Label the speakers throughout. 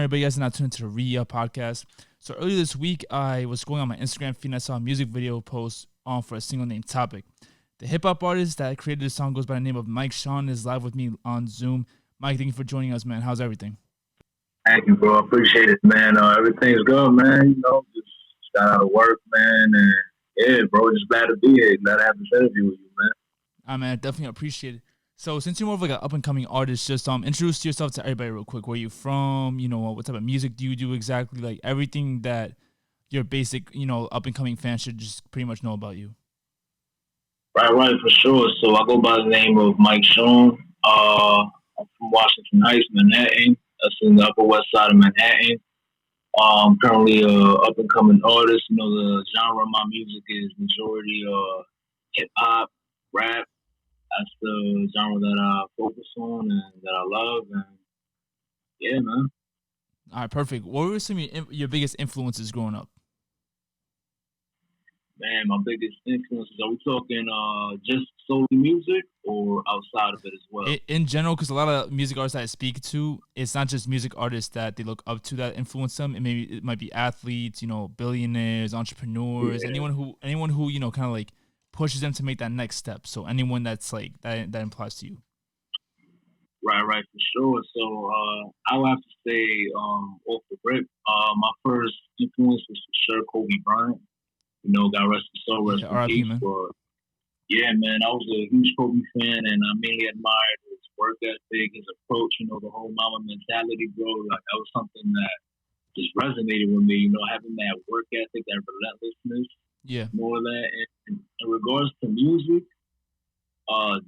Speaker 1: everybody? You guys are now tuned into the Re-Up podcast. So earlier this week, I was going on my Instagram feed and I saw a music video post on for a single name topic. The hip-hop artist that created the song goes by the name of Mike Sean, is live with me on Zoom. Mike, thank you for joining us, man. How's everything?
Speaker 2: Thank you, bro. Appreciate it, man. Everything's good, man. You know, just got out of work, man. And yeah, bro, just glad to be here. Glad to have this interview with you, man.
Speaker 1: Man, I definitely appreciate it. So since you're more of like an up-and-coming artist, just introduce yourself to everybody real quick. Where you from? You know, what type of music do you do exactly? Like everything that your basic, up-and-coming fans should just pretty much know about you.
Speaker 2: Right, for sure. So I go by the name of Mike Sean. I'm from Washington Heights, Manhattan. That's in the Upper West Side of Manhattan. I'm currently a up-and-coming artist. You know, the genre of my music is majority hip-hop, rap. That's the genre that I focus on and that I love. And yeah, man.
Speaker 1: All right, perfect. What were some of your biggest influences growing up?
Speaker 2: Man, my biggest influences, are we talking just solely music or outside of it as well?
Speaker 1: In general, because a lot of music artists that I speak to, it's not just music artists that they look up to that influence them. It might be athletes, billionaires, entrepreneurs, anyone who kind of like pushes them to make that next step. So anyone that's like that implies to you.
Speaker 2: Right, for sure. So I would have to say off the rip, my first influence was for sure Kobe Bryant. You know, God rest his soul, rest in peace. But yeah, man, I was a huge Kobe fan, and I mainly admired his work ethic, his approach. You know, the whole mama mentality, bro. Like that was something that just resonated with me. You know, having that work ethic, that relentlessness.
Speaker 1: Yeah.
Speaker 2: More of that. And in regards to music,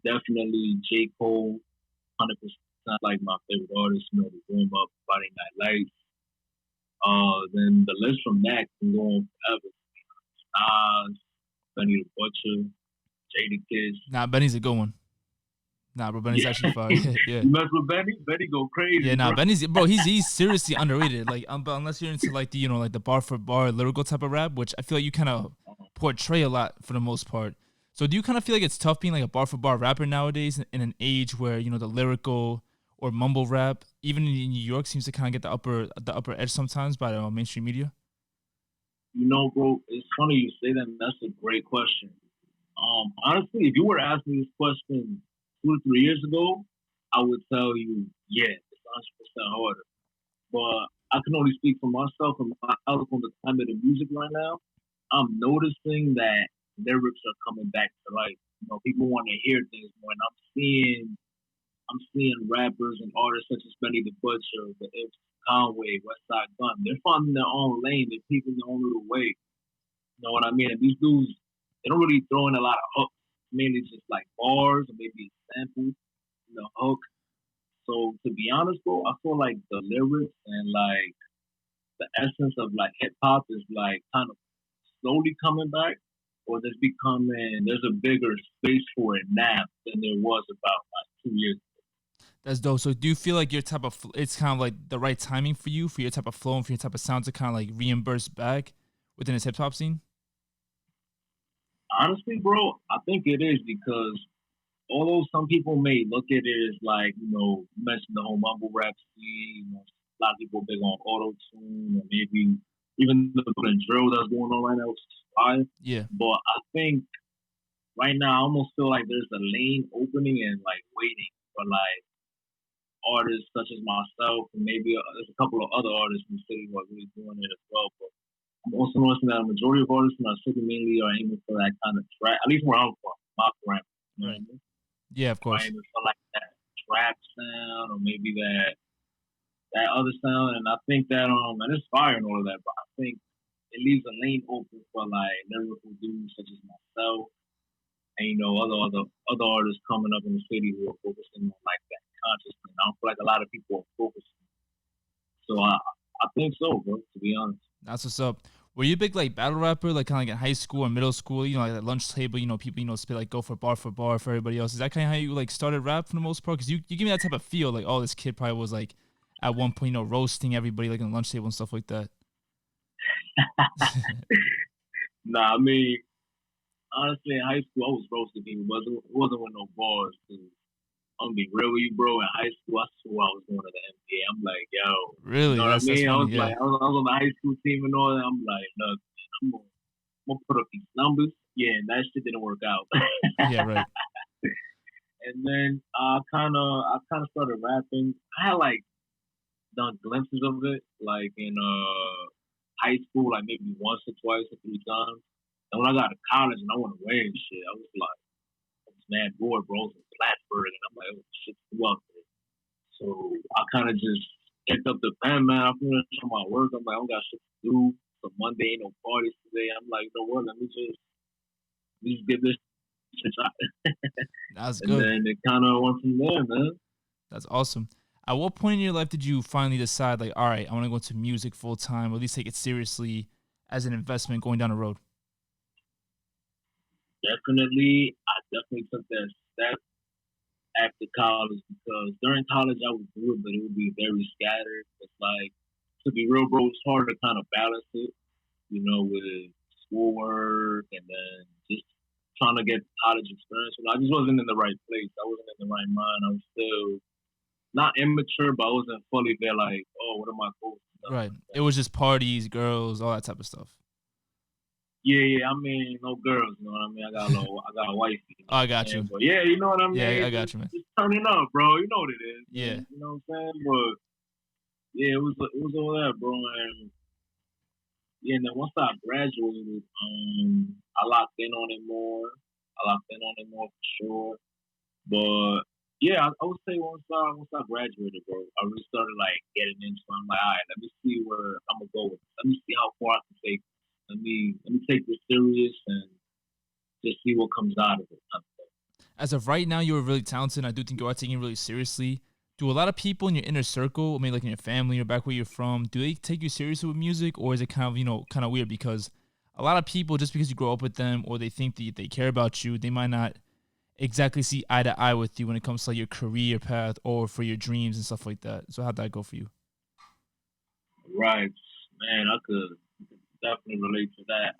Speaker 2: definitely J. Cole, 100% like my favorite artist. You know, the Warm Up, Friday Night Lights. Then the list from that can go on forever. Benny the Butcher, Jadakiss.
Speaker 1: Nah, Benny's a good one. Nah, bro, Benny's actually fire. Yeah.
Speaker 2: You mess with Benny? Benny go crazy.
Speaker 1: Yeah, nah,
Speaker 2: bro.
Speaker 1: Benny's he's seriously underrated. Like, but unless you're into like the like the bar for bar lyrical type of rap, which I feel like you kind of portray a lot for the most part. So do you kind of feel like it's tough being like a bar for bar rapper nowadays in an age where the lyrical or mumble rap, even in New York, seems to kind of get the upper edge sometimes by the mainstream media?
Speaker 2: You know, bro, it's funny you say that. And that's a great question. Honestly, if you were asking me this question 2 or 3 years ago, I would tell you, yeah, it's 100% harder. But I can only speak for myself and my outlook on the climate of music right now. I'm noticing that lyrics are coming back to life. You know, people want to hear things more, and I'm seeing rappers and artists such as Benny the Butcher, the Ifs, Conway, Westside Gun. They're finding their own lane. They're keeping their own little way. You know what I mean? And these dudes, they don't really throw in a lot of hooks. Mainly just like bars or maybe a sample, hook. So to be honest, bro, I feel like the lyrics and like the essence of like hip hop is like kind of slowly coming back, or there's a bigger space for it now than there was about like 2 years ago.
Speaker 1: That's dope. So do you feel like it's kind of like the right timing for you, for your type of flow and for your type of sound to kind of like reimburse back within this hip hop scene?
Speaker 2: Honestly, bro, I think it is because although some people may look at it as like, you mentioned the whole mumble rap scene, a lot of people big on auto-tune or maybe even the drill that's going on right now, which is fire.
Speaker 1: Yeah.
Speaker 2: But I think right now I almost feel like there's a lane opening and like waiting for like artists such as myself, and maybe there's a couple of other artists in the city who are really doing it as well. But I'm also noticing that a majority of artists in our city mainly are aiming for that kind of trap, at least where I'm from, my parameter. You know what I mean?
Speaker 1: Yeah, of course.
Speaker 2: Are aiming for like that trap sound or maybe that other sound, and I think that and it's fire and all of that, but I think it leaves a lane open for like lyrical dudes such as myself and other artists coming up in the city who are focusing on like that consciousness. I don't feel like a lot of people are focusing. So I think so, bro, to be honest.
Speaker 1: That's what's up. Were you a big like battle rapper, like kind of like in high school or middle school? Like at lunch table, people spit like go for bar for everybody else. Is that kind of how you like started rap for the most part? Because you give me that type of feel, like oh, this kid probably was like at one point roasting everybody like in the lunch table and stuff like that.
Speaker 2: Nah, I mean, honestly, in high school I was roasting people, but it wasn't with no bars. I'm gonna be real with you, bro. In high school, I swore I was going to the NBA. I'm like, yo, you
Speaker 1: Really?
Speaker 2: know what I
Speaker 1: That's
Speaker 2: mean? I
Speaker 1: funny.
Speaker 2: was
Speaker 1: Yeah.
Speaker 2: like, I was on the high school team and all that. I'm like, look, I'm gonna put up these numbers. Yeah, and that shit didn't work out.
Speaker 1: Yeah. Right.
Speaker 2: And then I kind of started rapping. I had like done glimpses of it, like in high school, like maybe once or twice or three times. And when I got to college and I went away and shit, I was like, I was mad bored, bro. I was in Plattsburgh, and I'm like, oh, shit's too out there. So I kind of just picked up the pen, man. I finished my work. I'm like, I don't got shit to do. So Monday ain't no parties today. I'm like, you know what? Let me just give this shit a shot.
Speaker 1: That's
Speaker 2: And
Speaker 1: good.
Speaker 2: then it kind of went from there, man.
Speaker 1: That's awesome. At what point in your life did you finally decide, like, all right, I want to go into music full time, or at least take it seriously as an investment going down the road?
Speaker 2: I definitely took that step after college because during college I would do it, but it would be very scattered. It's like, to be real, bro, it's hard to kind of balance it, with schoolwork and then just trying to get college experience. I just wasn't in the right place. I wasn't in the right mind. I was still not immature, but I wasn't fully there. Like, oh, what are my goals? Stuff
Speaker 1: Right.
Speaker 2: like
Speaker 1: It
Speaker 2: that.
Speaker 1: was just parties, girls, all that type of stuff.
Speaker 2: Yeah, yeah. I mean, no girls. You know what I mean? I got a wife. You
Speaker 1: Oh,
Speaker 2: know
Speaker 1: I
Speaker 2: what I'm
Speaker 1: got
Speaker 2: saying?
Speaker 1: you.
Speaker 2: But yeah, you know what I
Speaker 1: Yeah,
Speaker 2: mean.
Speaker 1: I got
Speaker 2: Just,
Speaker 1: you, man.
Speaker 2: just turning up, bro. You know what it is,
Speaker 1: Yeah.
Speaker 2: man. You know what I'm saying? But yeah, it was all that, bro. And yeah, and then once I graduated, I locked in on it more. For sure. But yeah, I would say once I graduated, bro, I really started like getting into it. I'm like, all right, let me see where I'm gonna go with this. Let me see how far I can take this. Let me take this serious and just see what comes out of it.
Speaker 1: As of right now, you are really talented. I do think you are taking it really seriously. Do a lot of people in your inner circle, maybe like in your family or back where you're from, do they take you seriously with music, or is it kind of kind of weird because a lot of people, just because you grow up with them or they think that they care about you, they might not exactly see eye to eye with you when it comes to like your career path or for your dreams and stuff like that. So how'd that go for you?
Speaker 2: Right, man. I could definitely relate to that.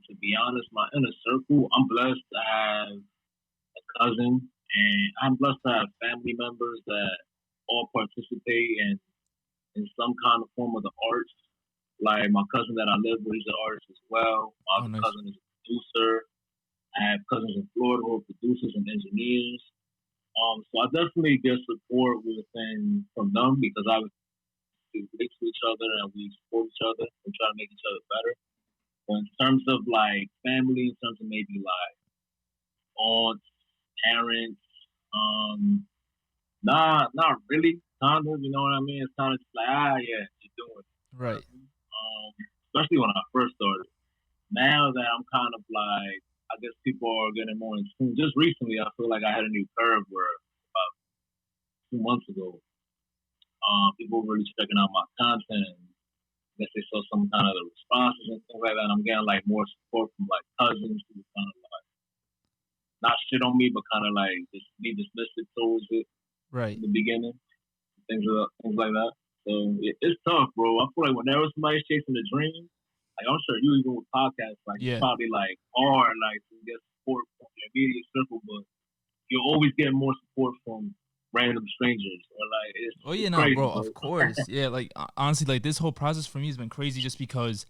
Speaker 2: To be honest, my inner circle, I'm blessed to have a cousin, and I'm blessed to have family members that all participate in some kind of form of the arts. Like my cousin that I live with, he's an artist as well. My
Speaker 1: Oh,
Speaker 2: other
Speaker 1: nice.
Speaker 2: cousin is a producer. I have cousins in Florida who are producers and engineers. So I definitely get support within from them because I relate to each other and we support each other and try to make each other better. But in terms of like family, in terms of maybe like aunts, parents, um, not really. Kind of, you know what I mean? It's kind of just like, yeah, you're doing it.
Speaker 1: Right.
Speaker 2: Especially when I first started. Now that I'm kind of like, I guess people are getting more in tune. Just recently, I feel like I had a new curve where about 2 months ago, people were really checking out my content. I guess they saw some kind of the responses and things like that. And I'm getting like more support from like cousins who kind of like not shit on me, but kind of like just be dismissive towards it
Speaker 1: Right.
Speaker 2: in the beginning, things like that. So it's tough, bro. I feel like whenever somebody's chasing a dream, like I'm sure you even with podcasts, like it's
Speaker 1: Yeah.
Speaker 2: probably like hard, like to get support from your immediate circle, but you'll always get more support from random strangers or like
Speaker 1: Oh
Speaker 2: it's
Speaker 1: yeah, nah,
Speaker 2: crazy,
Speaker 1: bro.
Speaker 2: bro.
Speaker 1: Of course. Yeah, like honestly, like this whole process for me has been crazy just because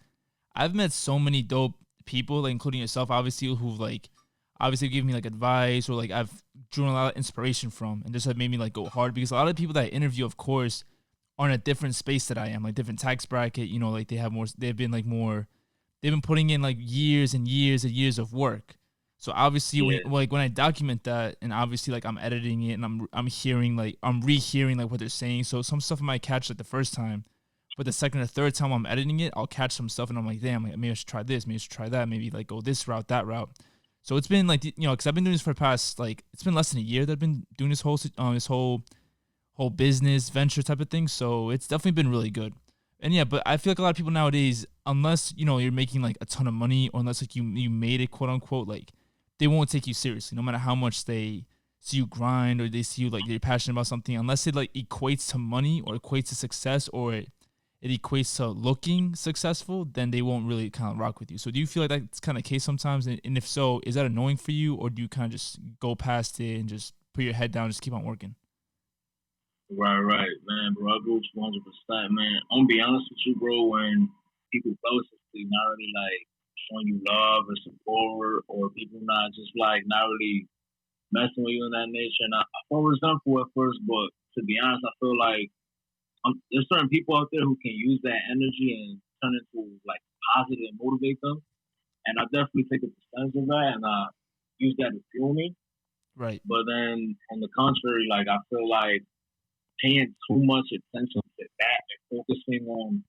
Speaker 1: I've met so many dope people, like including yourself, obviously, who've like obviously given me like advice or like I've drawn a lot of inspiration from, and just have made me like go hard because a lot of people that I interview, of course, are in a different space that I am, like different tax bracket. Like they have more. They've been like more. They've been putting in like years and years and years of work. So obviously,
Speaker 2: Yeah,
Speaker 1: when I document that, and obviously like I'm editing it and I'm hearing like I'm rehearing like what they're saying. So some stuff I might catch like the first time, but the second or third time I'm editing it, I'll catch some stuff and I'm like, damn, like, maybe I should try this, maybe I should try that, maybe like go this route, that route. So it's been like because I've been doing this for the past like it's been less than a year that I've been doing this whole business venture type of thing. So it's definitely been really good. And yeah, but I feel like a lot of people nowadays, unless you're making like a ton of money, or unless like you made it, quote unquote, like they won't take you seriously, no matter how much they see you grind or they see you like you're passionate about something. Unless it like equates to money or equates to success or it equates to looking successful, then they won't really kind of rock with you. So do you feel like that's kind of the case sometimes? And if so, is that annoying for you, or do you kind of just go past it and just put your head down, and just keep on working.
Speaker 2: Right, man, bro. I agree with you 100%, man. I'm gonna be honest with you, bro. When people closest to you not really like showing you love or support, or people not just like not really messing with you in that nature, and I felt resentful at first, but to be honest, I feel like there's certain people out there who can use that energy and turn it into like positive and motivate them. And I definitely take a percentage of that and use that to fuel me.
Speaker 1: Right.
Speaker 2: But then on the contrary, like I feel like paying too much attention to that and focusing on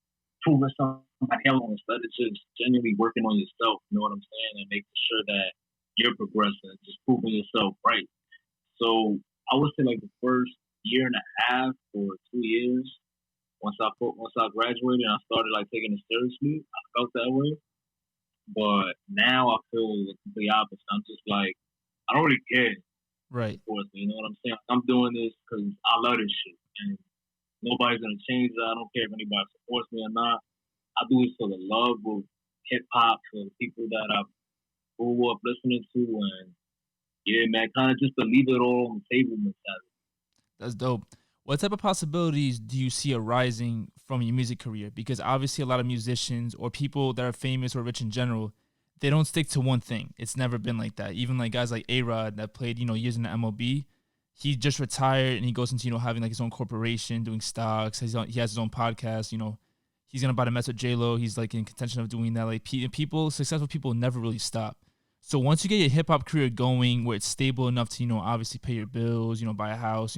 Speaker 2: proving somebody else instead of just genuinely working on yourself, you know what I'm saying? And making sure that you're progressing, just proving yourself right. So I would say like the first year and a half or 2 years, once I graduated and I started like taking it seriously, I felt that way. But now I feel the complete opposite. I'm just like, I don't really care.
Speaker 1: Right.
Speaker 2: You know what I'm saying? I'm doing this because I love this shit, and nobody's gonna change that. I don't care if anybody supports me or not. I do this for the love of hip hop, for the people that I grew up listening to, and yeah, man, kind of just to leave it all on the table mentality.
Speaker 1: That's dope. What type of possibilities do you see arising from your music career? Because obviously, a lot of musicians or people that are famous or rich in general, they don't stick to one thing. It's never been like that. Even like guys like A-Rod that played, years in the MLB, he just retired and he goes into, having like his own corporation, doing stocks. He has his own podcast. He's gonna buy the Mets with J-Lo. He's like in contention of doing that. Like successful people never really stop. So once you get your hip hop career going, where it's stable enough to, obviously pay your bills, buy a house,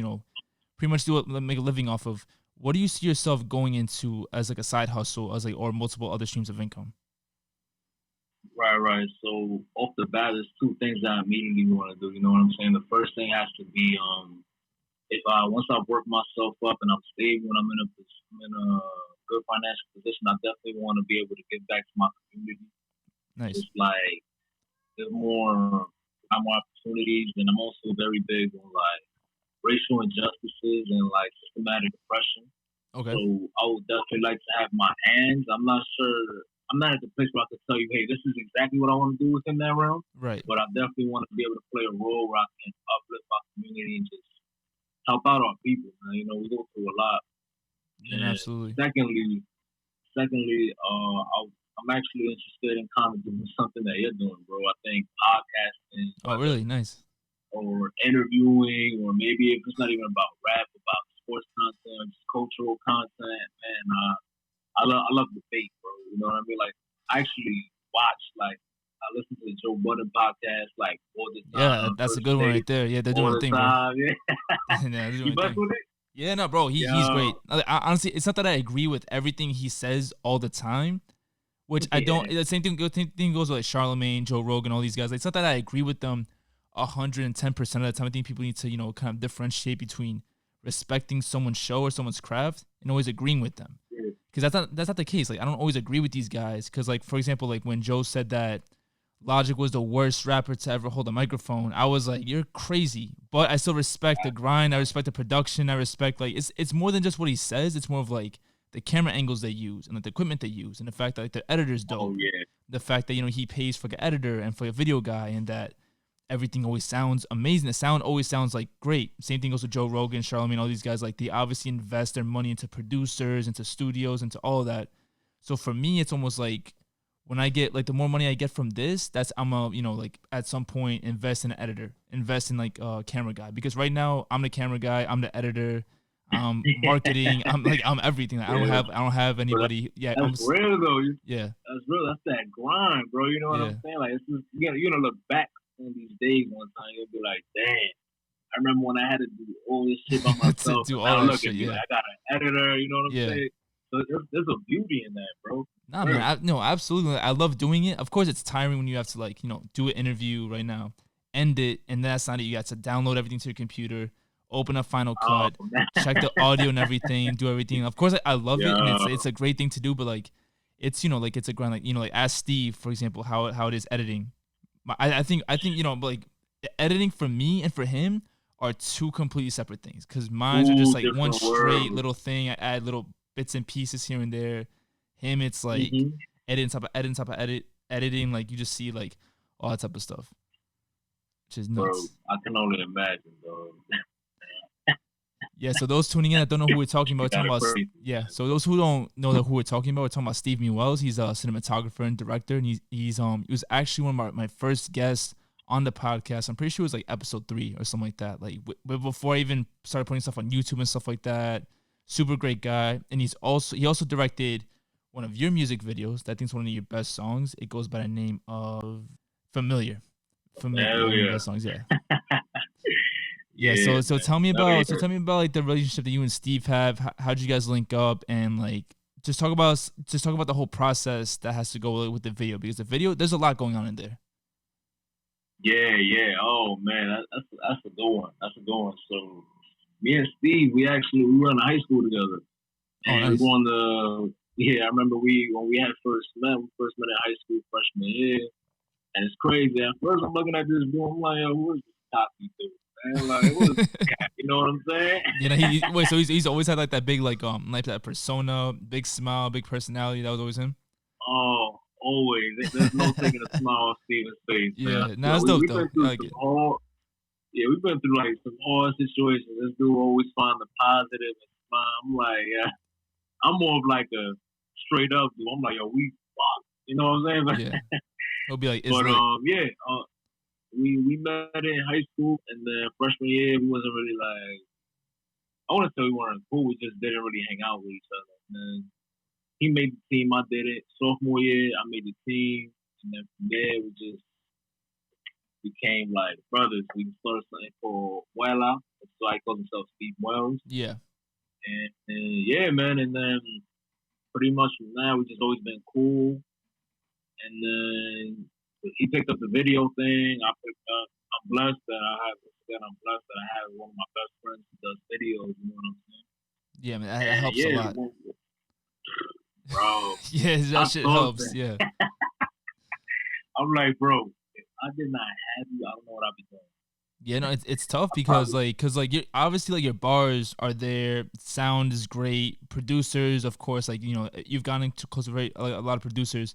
Speaker 1: pretty much make a living off of. What do you see yourself going into as like a side hustle, as like or multiple other streams of income?
Speaker 2: Right. So off the bat, there's two things that I immediately want to do. You know what I'm saying? The first thing has to be if I once I work myself up and I'm stable and I'm in a good financial position, I definitely want to be able to give back to my community.
Speaker 1: Nice.
Speaker 2: It's like there's more opportunities, and I'm also very big on like racial injustices and like systematic oppression.
Speaker 1: Okay.
Speaker 2: So I would definitely like to have my hands. I'm not sure. I'm not at the place where I can tell you, hey, this is exactly what I want to do within that realm.
Speaker 1: Right.
Speaker 2: But I definitely want to be able to play a role where I can uplift my community and just help out our people. Man. We go through a lot.
Speaker 1: Yeah, absolutely.
Speaker 2: Secondly, I'm actually interested in kind of doing something that you're doing, bro. I think podcasting.
Speaker 1: Oh, really? Nice.
Speaker 2: Or interviewing, or maybe if it's not even about rap, about sports content, or just cultural content. Man, I love debate, bro. You know what I mean? Like, I actually I listen to the Joe Budden podcast, like, all the
Speaker 1: Yeah,
Speaker 2: time.
Speaker 1: that's a good one right there. Yeah, they're doing a thing, bro.
Speaker 2: Yeah.
Speaker 1: Yeah,
Speaker 2: you mess with it?
Speaker 1: Yeah, no, bro, he's great. Honestly, it's not that I agree with everything he says all the time, which I don't. The same thing goes with like Charlemagne, Joe Rogan, all these guys. Like, it's not that I agree with them 110% of the time. I think people need to, kind of differentiate between respecting someone's show or someone's craft and always agreeing with them. Because that's not the case. Like, I don't always agree with these guys. Because, like, for example, like when Joe said that Logic was the worst rapper to ever hold a microphone, I was like, you're crazy. But I still respect the grind. I respect the production. I respect, like, it's more than just what he says. It's more of like the camera angles they use and like the equipment they use and the fact that like the editor's dope.
Speaker 2: Oh, yeah.
Speaker 1: The fact that, he pays for the editor and for a video guy, and that everything always sounds amazing. The sound always sounds like great. Same thing goes with Joe Rogan, Charlemagne, all these guys. Like, they obviously invest their money into producers, into studios, into all of that. So for me, it's almost like when I get like the more money I get from this, that's like at some point invest in an editor, invest in like a camera guy. Because right now I'm the camera guy, I'm the editor, marketing, I'm everything. Like, I don't have anybody.
Speaker 2: That's real though.
Speaker 1: Yeah,
Speaker 2: that's real. That's that grind, bro. You know what I'm saying? Like, it's just, you're gonna look back on these days one time, you'll be like, damn, I remember when I had to do all this shit by myself.
Speaker 1: do all that shit,
Speaker 2: I got an editor, you know what I'm saying? So there's a beauty in that, bro.
Speaker 1: Nah, man, no, absolutely. I love doing it. Of course, it's tiring when you have to do an interview right now, end it, and that's not it. You got to download everything to your computer, open up Final Cut, check the audio and everything, do everything. Of course, I love it, and it's a great thing to do. But like, it's it's a grind. Like, like ask Steve, for example, how it is editing. I think like editing for me and for him are two completely separate things. Because mine are just like one straight little thing. I add little bits and pieces here and there. Him, it's like editing, top of editing. Like, you just see like all that type of stuff. which is
Speaker 2: bro,
Speaker 1: nuts.
Speaker 2: I can only imagine, bro.
Speaker 1: Yeah, so those tuning in that don't know who we're talking about, we're talking
Speaker 2: Kind of
Speaker 1: about
Speaker 2: crazy.
Speaker 1: yeah. So those who don't know who we're talking about, we're talking about Steve Muelz. He's a cinematographer and director, and he was actually one of my first guests on the podcast. I'm pretty sure it was like episode 3 or something like that. Like before I even started putting stuff on YouTube and stuff like that. Super great guy, and he also directed one of your music videos. That I think is one of your best songs. It goes by the name of Familiar. Familiar,
Speaker 2: Hell
Speaker 1: one of your
Speaker 2: yeah.
Speaker 1: best songs. Yeah. Yeah,
Speaker 2: Yeah,
Speaker 1: so
Speaker 2: man.
Speaker 1: tell me
Speaker 2: Hell
Speaker 1: about
Speaker 2: yeah.
Speaker 1: like the relationship that you and Steve have. How'd you guys link up, and like just talk about the whole process that has to go with the video, because the video, there's a lot going on in there.
Speaker 2: Yeah, yeah. Oh man, that's a good one. That's a good one. So me and Steve, we were in high school together,
Speaker 1: Oh,
Speaker 2: and we
Speaker 1: nice.
Speaker 2: were on the yeah. I remember when we had we first met in high school freshman year, and it's crazy. At first, I'm looking at this dude, I'm like, yo, who is this copy dude? Man, like, what is this guy? You know what I'm saying?
Speaker 1: You know, so he's always had like that big like that persona, big smile, big personality. That was always him.
Speaker 2: Oh, always. There's no taking a smile off Steven's face, man.
Speaker 1: Yeah, nah, that's dope
Speaker 2: We've
Speaker 1: though.
Speaker 2: been
Speaker 1: I
Speaker 2: through
Speaker 1: like
Speaker 2: some
Speaker 1: it.
Speaker 2: hard, yeah, we've been through like some hard situations. This dude always find the positive and smile. I'm like, yeah, I'm more of like a straight up dude. I'm like, yo, we fuck. You know what I'm saying?
Speaker 1: Yeah, he'll be like, "It's
Speaker 2: But
Speaker 1: lit."
Speaker 2: yeah, we met in high school, and then freshman year we wasn't really like, I want to say we weren't cool. We just didn't really hang out with each other. And then he made the team, I did it. Sophomore year, I made the team, and then from there we just became like brothers. We started something called Wella. So I call himself Steve Muelz.
Speaker 1: Yeah,
Speaker 2: And yeah, man. And then pretty much from now, we just always been cool. And then he picked up the video thing. I picked up. I'm blessed that I have one of my best friends who does videos. You know what I'm saying?
Speaker 1: yeah, man, that
Speaker 2: And
Speaker 1: helps a
Speaker 2: yeah,
Speaker 1: lot.
Speaker 2: bro,
Speaker 1: Yeah,
Speaker 2: I
Speaker 1: that shit
Speaker 2: thought
Speaker 1: helps.
Speaker 2: that.
Speaker 1: Yeah.
Speaker 2: I'm like, bro, if I did not have you, I don't know what I'd be doing.
Speaker 1: Yeah, no, it's tough
Speaker 2: I
Speaker 1: because
Speaker 2: probably
Speaker 1: like you obviously like your bars are there, sound is great, producers, of course, like you've gotten into close with like, a lot of producers,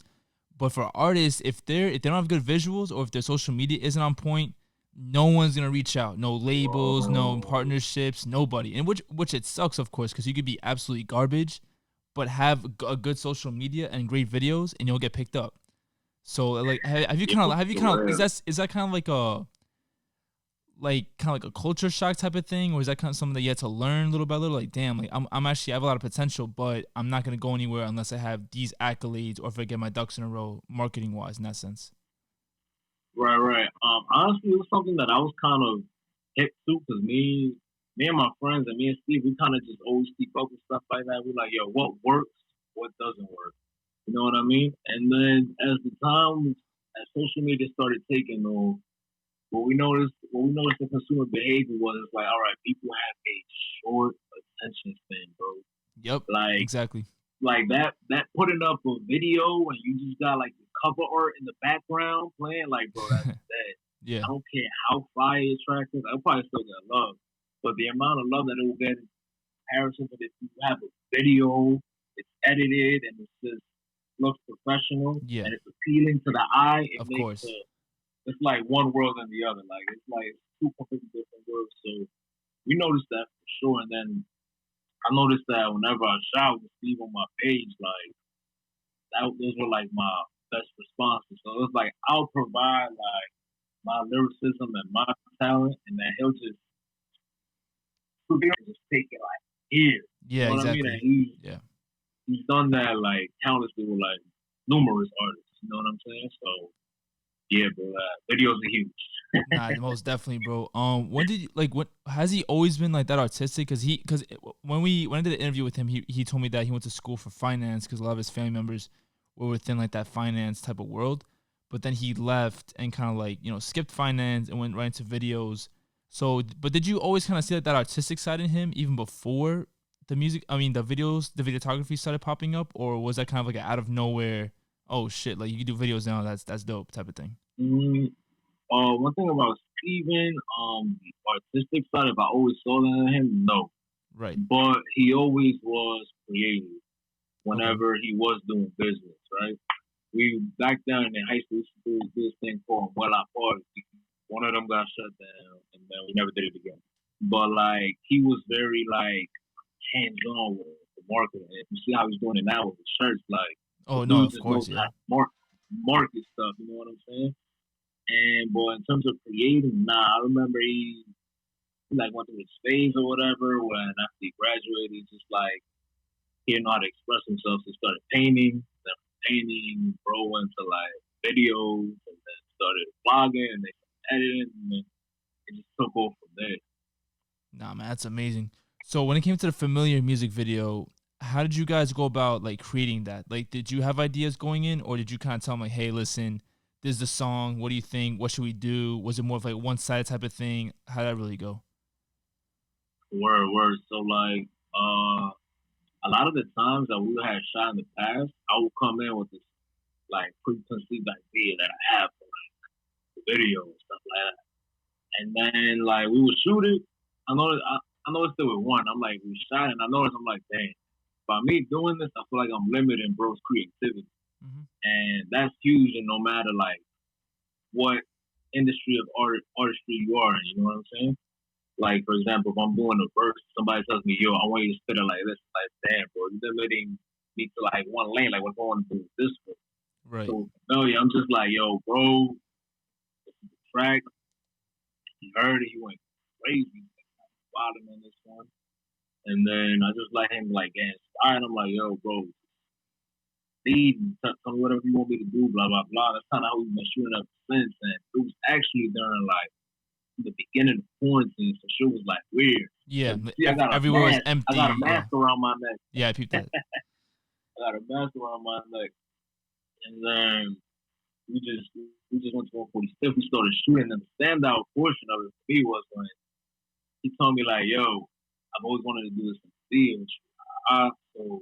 Speaker 1: but for artists, if they don't have good visuals or if their social media isn't on point, no one's gonna reach out, no labels, no
Speaker 2: bro.
Speaker 1: partnerships, nobody, and which it sucks, of course, because you could be absolutely garbage, but have a good social media and great videos, and you'll get picked up. So like,
Speaker 2: Yeah,
Speaker 1: have you
Speaker 2: for
Speaker 1: kind of
Speaker 2: real.
Speaker 1: is that kind of like a culture shock type of thing, or is that kind of something that you had to learn little by little? Like, damn, like I'm actually I have a lot of potential, but I'm not gonna go anywhere unless I have these accolades or if I get my ducks in a row, marketing wise, in that sense.
Speaker 2: Right, right. Honestly, it was something that I was kind of hit to because me and my friends and me and Steve, we kind of just always keep up with stuff like that. We're like, yo, what works, what doesn't work. You know what I mean? And then as social media started taking on, what we noticed the consumer behavior was it's like, all right, people have a short attention span, bro.
Speaker 1: Yep,
Speaker 2: Like
Speaker 1: exactly.
Speaker 2: that putting up a video and you just got like the cover art in the background playing, like, bro, that's that.
Speaker 1: Yeah,
Speaker 2: I don't care how fire the track is, I'll probably still get love. But the amount of love that it will get in comparison with if you have a video, it's edited and it just looks professional
Speaker 1: yeah,
Speaker 2: and it's appealing to the eye, it
Speaker 1: of
Speaker 2: makes
Speaker 1: course.
Speaker 2: it's like one world and the other. Like it's two completely different worlds. So we noticed that for sure. And then I noticed that whenever I shot with Steve on my page, like those were like my best responses. So it was like I'll provide like my lyricism and my talent, and then he'll just take it like here. You
Speaker 1: Yeah,
Speaker 2: know what I mean? And
Speaker 1: exactly. Yeah.
Speaker 2: he's done that like countlessly with like numerous artists. You know what I'm saying? So yeah, bro, videos are huge.
Speaker 1: Nah, most definitely, bro. When did you, like what has he always been like that artistic? Because when I did an interview with him, he told me that he went to school for finance because a lot of his family members were within like that finance type of world. But then he left and kind of like skipped finance and went right into videos. So, but did you always kind of see like that artistic side in him even before the music? I mean, the videos, the videography started popping up, or was that kind of like a out of nowhere? Oh shit! Like you can do videos now. That's dope type of thing.
Speaker 2: Mm, one thing about Steven, the artistic side, if I always saw that in him, no.
Speaker 1: Right.
Speaker 2: But he always was creative
Speaker 1: Okay.
Speaker 2: whenever he was doing business, right? We back down in high school, we used to do this thing called Well Party. one of them got shut down, and then we never did it again. But like he was very like hands on with the marketing. And you see how he's doing it now with the shirts. Like the
Speaker 1: Oh no,
Speaker 2: dude
Speaker 1: of
Speaker 2: just
Speaker 1: course,
Speaker 2: knows
Speaker 1: yeah.
Speaker 2: how to market stuff. You know what I'm saying? And boy, in terms of creating, nah, I remember he like went through his phase or whatever. When after he graduated, he just like he didn't know how to express himself. So he started painting. Then painting, bro, went to like videos, and then started vlogging, and then editing, and then it just took off from there.
Speaker 1: Nah, man, that's amazing. So when it came to the familiar music video, how did you guys go about like creating that? Like, did you have ideas going in, or did you kind of tell them like, "Hey, listen, this is the song. What do you think? What should we do?" Was it more of like one sided type of thing? How did that really go?
Speaker 2: Word. So like, a lot of the times that we had shot in the past, I would come in with this like preconceived idea that I have for like the video and stuff like that. And then like we would shoot it. I noticed it with one. I'm like we shot and I noticed I'm like, dang, by me doing this, I feel like I'm limiting bro's creativity.
Speaker 1: Hmm.
Speaker 2: And that's huge and no matter like what industry of artistry you are in, you know what I'm saying? Like for example, if I'm doing a verse, somebody tells me, "Yo, I want you to spit it like this." Like, damn, bro, you're limiting me to like one lane. Like, we're going to this one.
Speaker 1: Right.
Speaker 2: So, no, yeah, I'm just like, yo, bro, track. He heard it. He went crazy, wilding on this one. And then I just let him like get inspired. I'm like, yo, bro, lead and tell me whatever you want me to do. Blah blah blah. That's kind of how we've been shooting up since. And it was actually during like the beginning of quarantine, so shit was like weird.
Speaker 1: Yeah.
Speaker 2: See,
Speaker 1: Everywhere was
Speaker 2: I got a
Speaker 1: empty. Yeah.
Speaker 2: mask around my neck.
Speaker 1: Yeah, I peeped that.
Speaker 2: I got a mask around my neck, and then we just we just went to 145th. We started shooting, and the standout portion of it for me was when he told me like, "Yo, I've always wanted to do this in the field." So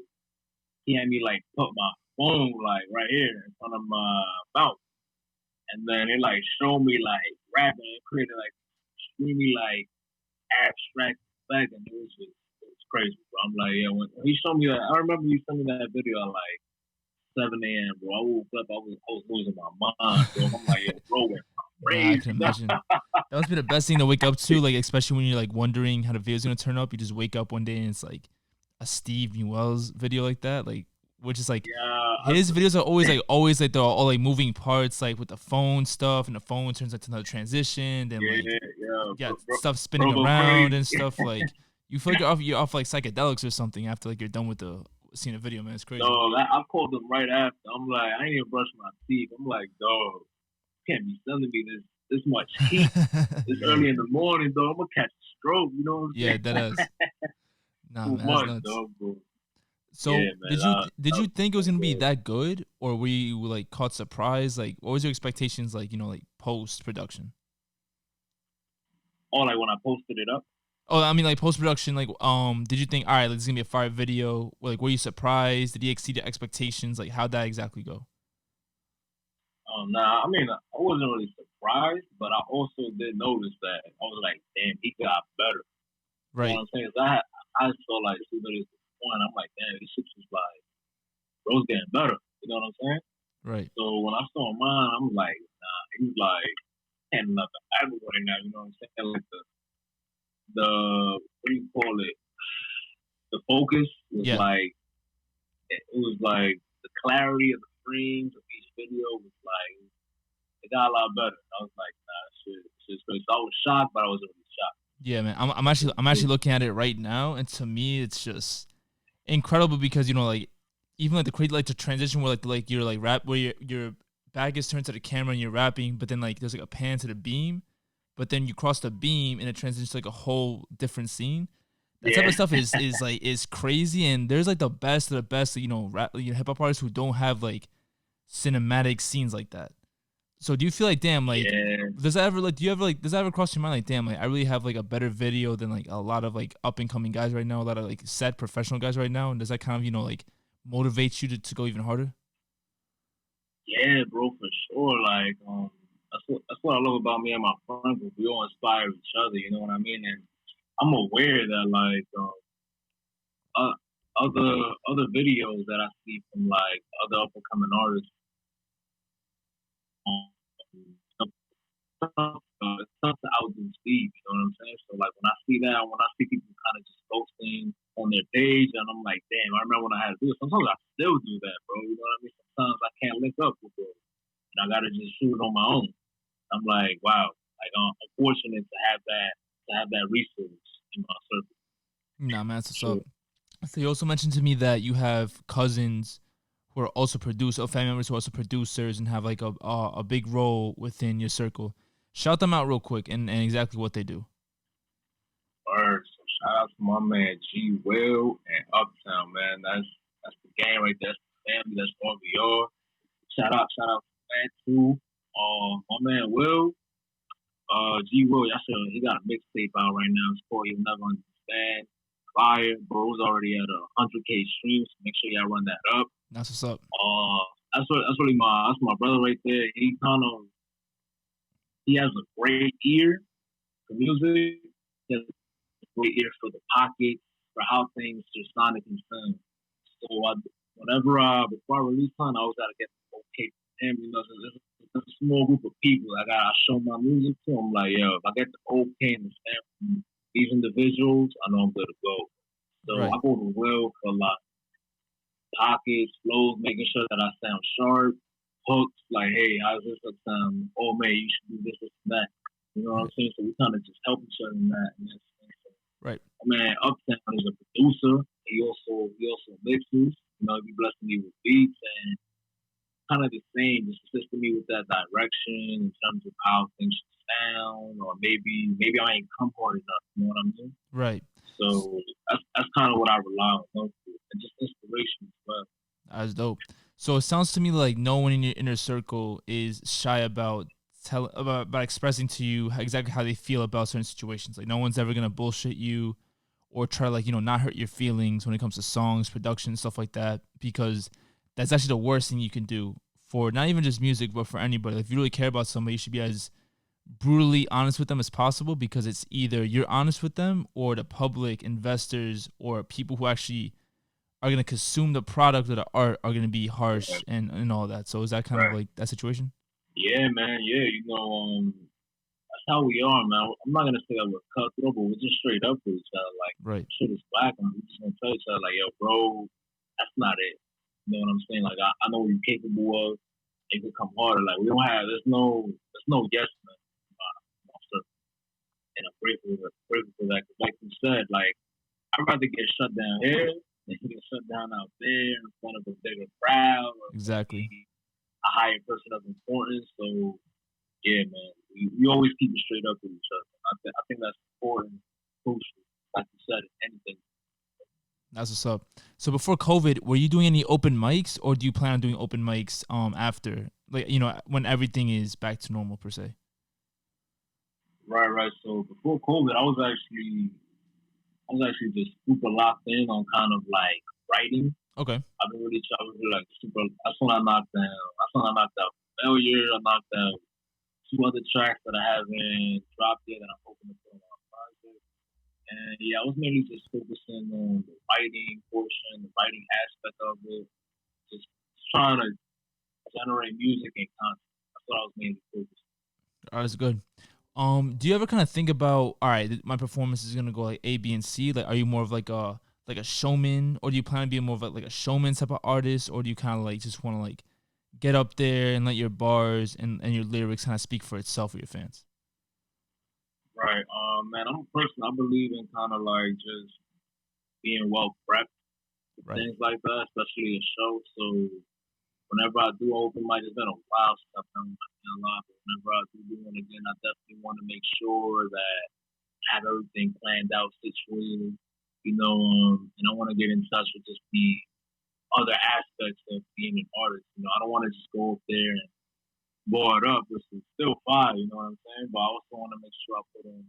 Speaker 2: he had me like put my phone like right here in front of my mouth, and then it like showed me like rapping and creating like extremely like abstract effect, and it was crazy, bro. I'm like, yeah, when he showed me that, I remember you sent me that video at like 7 a.m., bro. I woke up, I was losing my mind, bro. I'm like, yeah, bro, went
Speaker 1: Nah, I
Speaker 2: crazy.
Speaker 1: can imagine. That must be the best thing to wake up to, like especially when you're like wondering how the video's gonna turn up. You just wake up one day and it's like a Steve Muelz video like that, like which is like
Speaker 2: Yeah,
Speaker 1: his videos are always like they're all like moving parts, like with the phone stuff, and the phone turns into another transition, then like
Speaker 2: yeah,
Speaker 1: yeah,
Speaker 2: bro,
Speaker 1: stuff spinning
Speaker 2: go
Speaker 1: around
Speaker 2: crazy.
Speaker 1: and stuff. Like you feel like you're off like psychedelics or something after like you're done with the seeing a video, man. It's crazy.
Speaker 2: Dog, I called him right after. I'm like, I ain't even brush my teeth. I'm like, dog, you can't be sending me this much heat this
Speaker 1: Yeah,
Speaker 2: early in the morning, dog. I'm gonna catch a stroke. You know what I'm
Speaker 1: yeah,
Speaker 2: saying?
Speaker 1: that is. Nah,
Speaker 2: Too
Speaker 1: man, that's
Speaker 2: much,
Speaker 1: nuts.
Speaker 2: dog, bro. Yeah,
Speaker 1: So
Speaker 2: man.
Speaker 1: did you think it was
Speaker 2: That
Speaker 1: gonna be
Speaker 2: good.
Speaker 1: that good, or were you like caught surprised? Like, what was your expectations like? Like post production.
Speaker 2: Oh, like when I posted it up.
Speaker 1: Oh, I mean like post production. Like, did you think all right, like, this is gonna be a fire video? Like, were you surprised? Did he exceed your expectations? Like, how'd that exactly go?
Speaker 2: Nah, I mean, I wasn't really surprised, but I also did notice that I was like, damn, he got better. You know
Speaker 1: Right,
Speaker 2: what I'm saying? So I saw like two videos at one. I'm like, damn, this shit was like, bro's getting better. You know what I'm saying?
Speaker 1: right.
Speaker 2: So when I saw mine, I'm like, nah, he was like, can't nothing everywhere now. You know what I'm saying? Like the what do you call it? The focus was
Speaker 1: Yeah,
Speaker 2: like, it was like the clarity of the frames of each video was like, it got a lot better. I was like, nah, shit's great. So I was shocked, but I wasn't really shocked.
Speaker 1: yeah, man. I'm actually looking at it right now, and to me, it's just incredible because like even like the crazy like the transition where like you're like rap where your back is turned to the camera and you're rapping, but then like there's like a pan to the beam, but then you cross the beam and it transitions to like a whole different scene. That type
Speaker 2: Yeah,
Speaker 1: of stuff is crazy, and there's like the best of the best rap hip hop artists who don't have like cinematic scenes like that. So do you feel like damn like
Speaker 2: yeah,
Speaker 1: does that ever cross your mind like damn like I really have like a better video than like a lot of like up and coming guys right now, a lot of like set professional guys right now, and does that kind of like motivate you to go even harder?
Speaker 2: yeah, bro, for sure. Like, that's what I love about me and my friends. We all inspire each other. You know what I mean? And I'm aware that like uh, other videos that I see from like other up and coming artists, um, it's tough to outdo Steve. You know what I'm saying? So like when I see that, when I see people kind of just posting on their page, and I'm like, damn, I remember when I had to do it. Sometimes I still do that, bro. You know what I mean? Sometimes I can't link up with it, and I gotta just shoot it on my own. I'm like, wow, like I'm fortunate to have that resource in my circle.
Speaker 1: Nah, man, that's what's up.
Speaker 2: Sure.
Speaker 1: So you also mentioned to me that you have cousins who are also producers, or family members who are also producers and have like a big role within your circle. Shout them out real quick and exactly what they do.
Speaker 2: First, so shout out to my man G Will and Uptown, man. That's the game right there. That's the family. That's all we are. Shout out to that too. My man Will, G Will, y'all should, he got a mixtape out right now. It's called You'll Never Understand. Fire, bro. It's already at 100K streams. So make sure y'all run that up.
Speaker 1: That's what's up.
Speaker 2: That's really that's my brother right there. He has a great ear for music. He has a great ear for the pocket, for how things just sound and sound. So whenever before I release time, I always gotta get the okay from him. You know, so there's a small group of people I gotta show my music to. I'm like, yo, if I get the okay and the stamp from these individuals, I know I'm good to go. So I
Speaker 1: Right.
Speaker 2: go to Will for like pockets, flows, making sure that I sound sharp, hooks, like, hey, how's this look sound? Oh man, you should do this and that. You know what I'm
Speaker 1: Right.
Speaker 2: saying? So we kind of just help each other in that. And that's, so,
Speaker 1: Right.
Speaker 2: man, Uptown is a producer. He also mixes. You know, he blessed me with beats and kind of the same, just assisting me with that direction in terms of how things should sound, or maybe I ain't come hard enough. You know what I mean?
Speaker 1: Right.
Speaker 2: So that's kind of what I rely on, and just inspiration as well.
Speaker 1: That's dope. So it sounds to me like no one in your inner circle is shy about about expressing to you exactly how they feel about certain situations. Like no one's ever gonna bullshit you or try to like not hurt your feelings when it comes to songs, production, stuff like that. Because that's actually the worst thing you can do for not even just music, but for anybody. Like, if you really care about somebody, you should be as brutally honest with them as possible, because it's either you're honest with them or the public, investors, or people who actually are going to consume the product or the art are going to be harsh
Speaker 2: Right.
Speaker 1: and all that. So is that kind of
Speaker 2: Right.
Speaker 1: like that situation?
Speaker 2: Yeah, man. Yeah, you know, that's how we are, man. I'm not gonna say that we're cutthroat, but we're just straight up with each other. Like,
Speaker 1: Right.
Speaker 2: shit is black, and we're just gonna tell each other, like, yo, bro, that's not it. You know what I'm saying? Like, I know what you're capable of. It could come harder. Like, we don't have. There's no yes man. So, and I'm grateful for that. Cause like you said, like, I'd rather get shut down here than get shut down out there in front of a bigger crowd or
Speaker 1: Exactly.
Speaker 2: maybe a higher person of importance. So yeah, man, we always keep it straight up with each other. I think that's important, crucial. Like you said, anything.
Speaker 1: That's what's up. So before COVID, were you doing any open mics, or do you plan on doing open mics after, like, when everything is back to normal per se?
Speaker 2: Right, right. So before COVID, I was actually just super locked in on kind of like writing.
Speaker 1: Okay.
Speaker 2: I was really like super. That's when I knocked down. That's when I knocked out failure. I knocked out two other tracks that I haven't dropped yet that I'm hoping to put on my project. And yeah, I was mainly just focusing on the writing portion, the writing aspect of it, just trying to generate music and content. That's what I was mainly focused
Speaker 1: All right, that's good. Do you ever kind of think about, all right, my performance is gonna go like A, B, and C? Like, are you more of like a showman, or do you plan on being more of like a showman type of artist, or do you kind of like just want to like get up there and let your bars and your lyrics kind of speak for itself with your fans?
Speaker 2: on. Right. Man, I'm a person, I believe in kind of like just being well prepped for
Speaker 1: Right.
Speaker 2: things like that, especially a show. So whenever I do open mic, it's been a while since I've done a lot, but whenever I do one again, I definitely want to make sure that I have everything planned out, situated, and I want to get in touch with just the other aspects of being an artist. I don't want to just go up there and blow it up, which is still fine, you know what I'm saying? But I also want to make sure I put in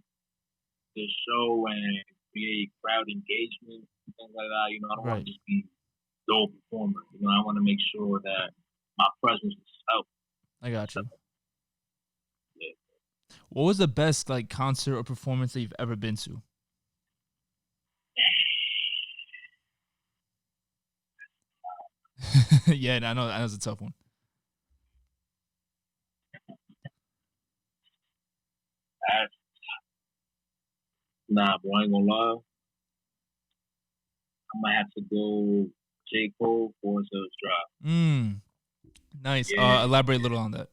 Speaker 2: the show and create crowd engagement and things like that. I don't want
Speaker 1: Right.
Speaker 2: to just be dull performer. I want to make sure that my presence is felt.
Speaker 1: I got you.
Speaker 2: Yeah.
Speaker 1: What was the best like concert or performance that you've ever been to? Yeah, I know it's a tough one.
Speaker 2: That's, nah, bro, I ain't gonna lie. I might have to go J. Cole, Forest Hills Drive.
Speaker 1: Nice.
Speaker 2: Yeah,
Speaker 1: Elaborate a little on that.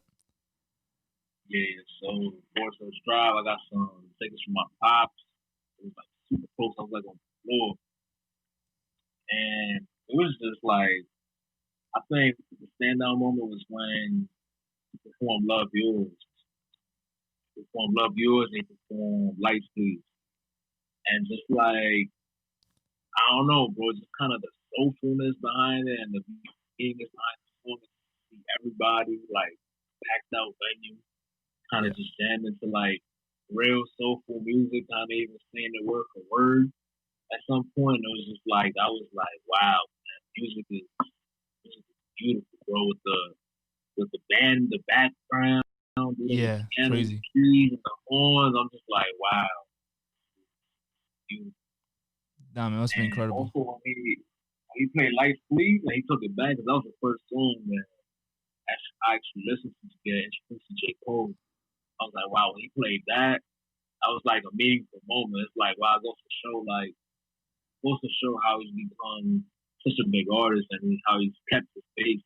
Speaker 2: yeah. So Forest Hills Drive, I got some tickets from my pops. It was like super close. I was like on the floor, and it was just like I think the standout moment was when he performed "Love Yours." He performed "Love Yours" and he performed "Lights Please," and just like I don't know, bro, just kind of the soulfulness behind it and the beingness behind the song. See everybody like packed out venue, kind
Speaker 1: Yeah.
Speaker 2: of just jamming to like real soulful music, kind of even saying the word for word. At some point, it was just like I was like, wow, man, music is beautiful, bro. With the band, the background, the
Speaker 1: Yeah.
Speaker 2: piano, the
Speaker 1: Crazy.
Speaker 2: keys, and the horns. I'm just like, wow, beautiful.
Speaker 1: Nah, man, must have been
Speaker 2: And
Speaker 1: incredible.
Speaker 2: also when he played Life Please, and he took it back because that was the first song that I actually listened to get introduced to J. Cole. I was like, wow, when he played that, that was like a meaningful moment. It's like, wow, it goes to show how he's become such a big artist and how he's kept his face.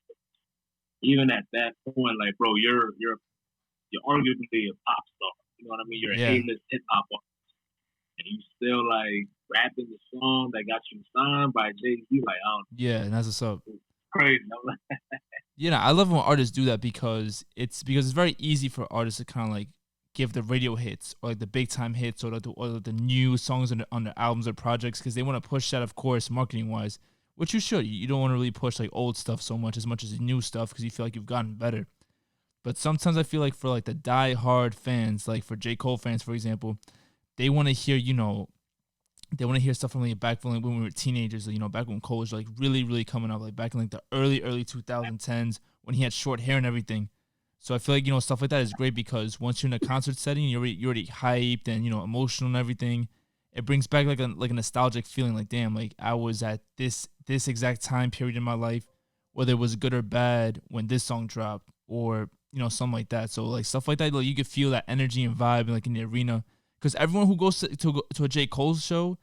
Speaker 2: Even at that point, like, bro, you're arguably a pop star. You know what I mean? You're an
Speaker 1: Yeah.
Speaker 2: A-list hip hop artist, and you still like rapping the song that got you signed by Jay Z. Like, I don't
Speaker 1: Yeah, and that's what's up.
Speaker 2: know, crazy. I'm like,
Speaker 1: Yeah, I love when artists do that because it's very easy for artists to kind of like give the radio hits or like the big time hits or the new songs on their albums or projects because they want to push that, of course, marketing wise, which you should. You don't want to really push like old stuff so much as new stuff because you feel like you've gotten better. But sometimes I feel like for like the die hard fans, like for J. Cole fans, for example, they want to hear, they want to hear stuff from like back when we were teenagers, back when Cole was like really, really coming up, like back in like the early 2010s when he had short hair and everything. So I feel like, stuff like that is great because once you're in a concert setting, you're already hyped and, emotional and everything. It brings back like a nostalgic feeling like, damn, like I was at this exact time period in my life, whether it was good or bad when this song dropped or, something like that. So like stuff like that, like you could feel that energy and vibe like in the arena because everyone who goes to a J. Cole show,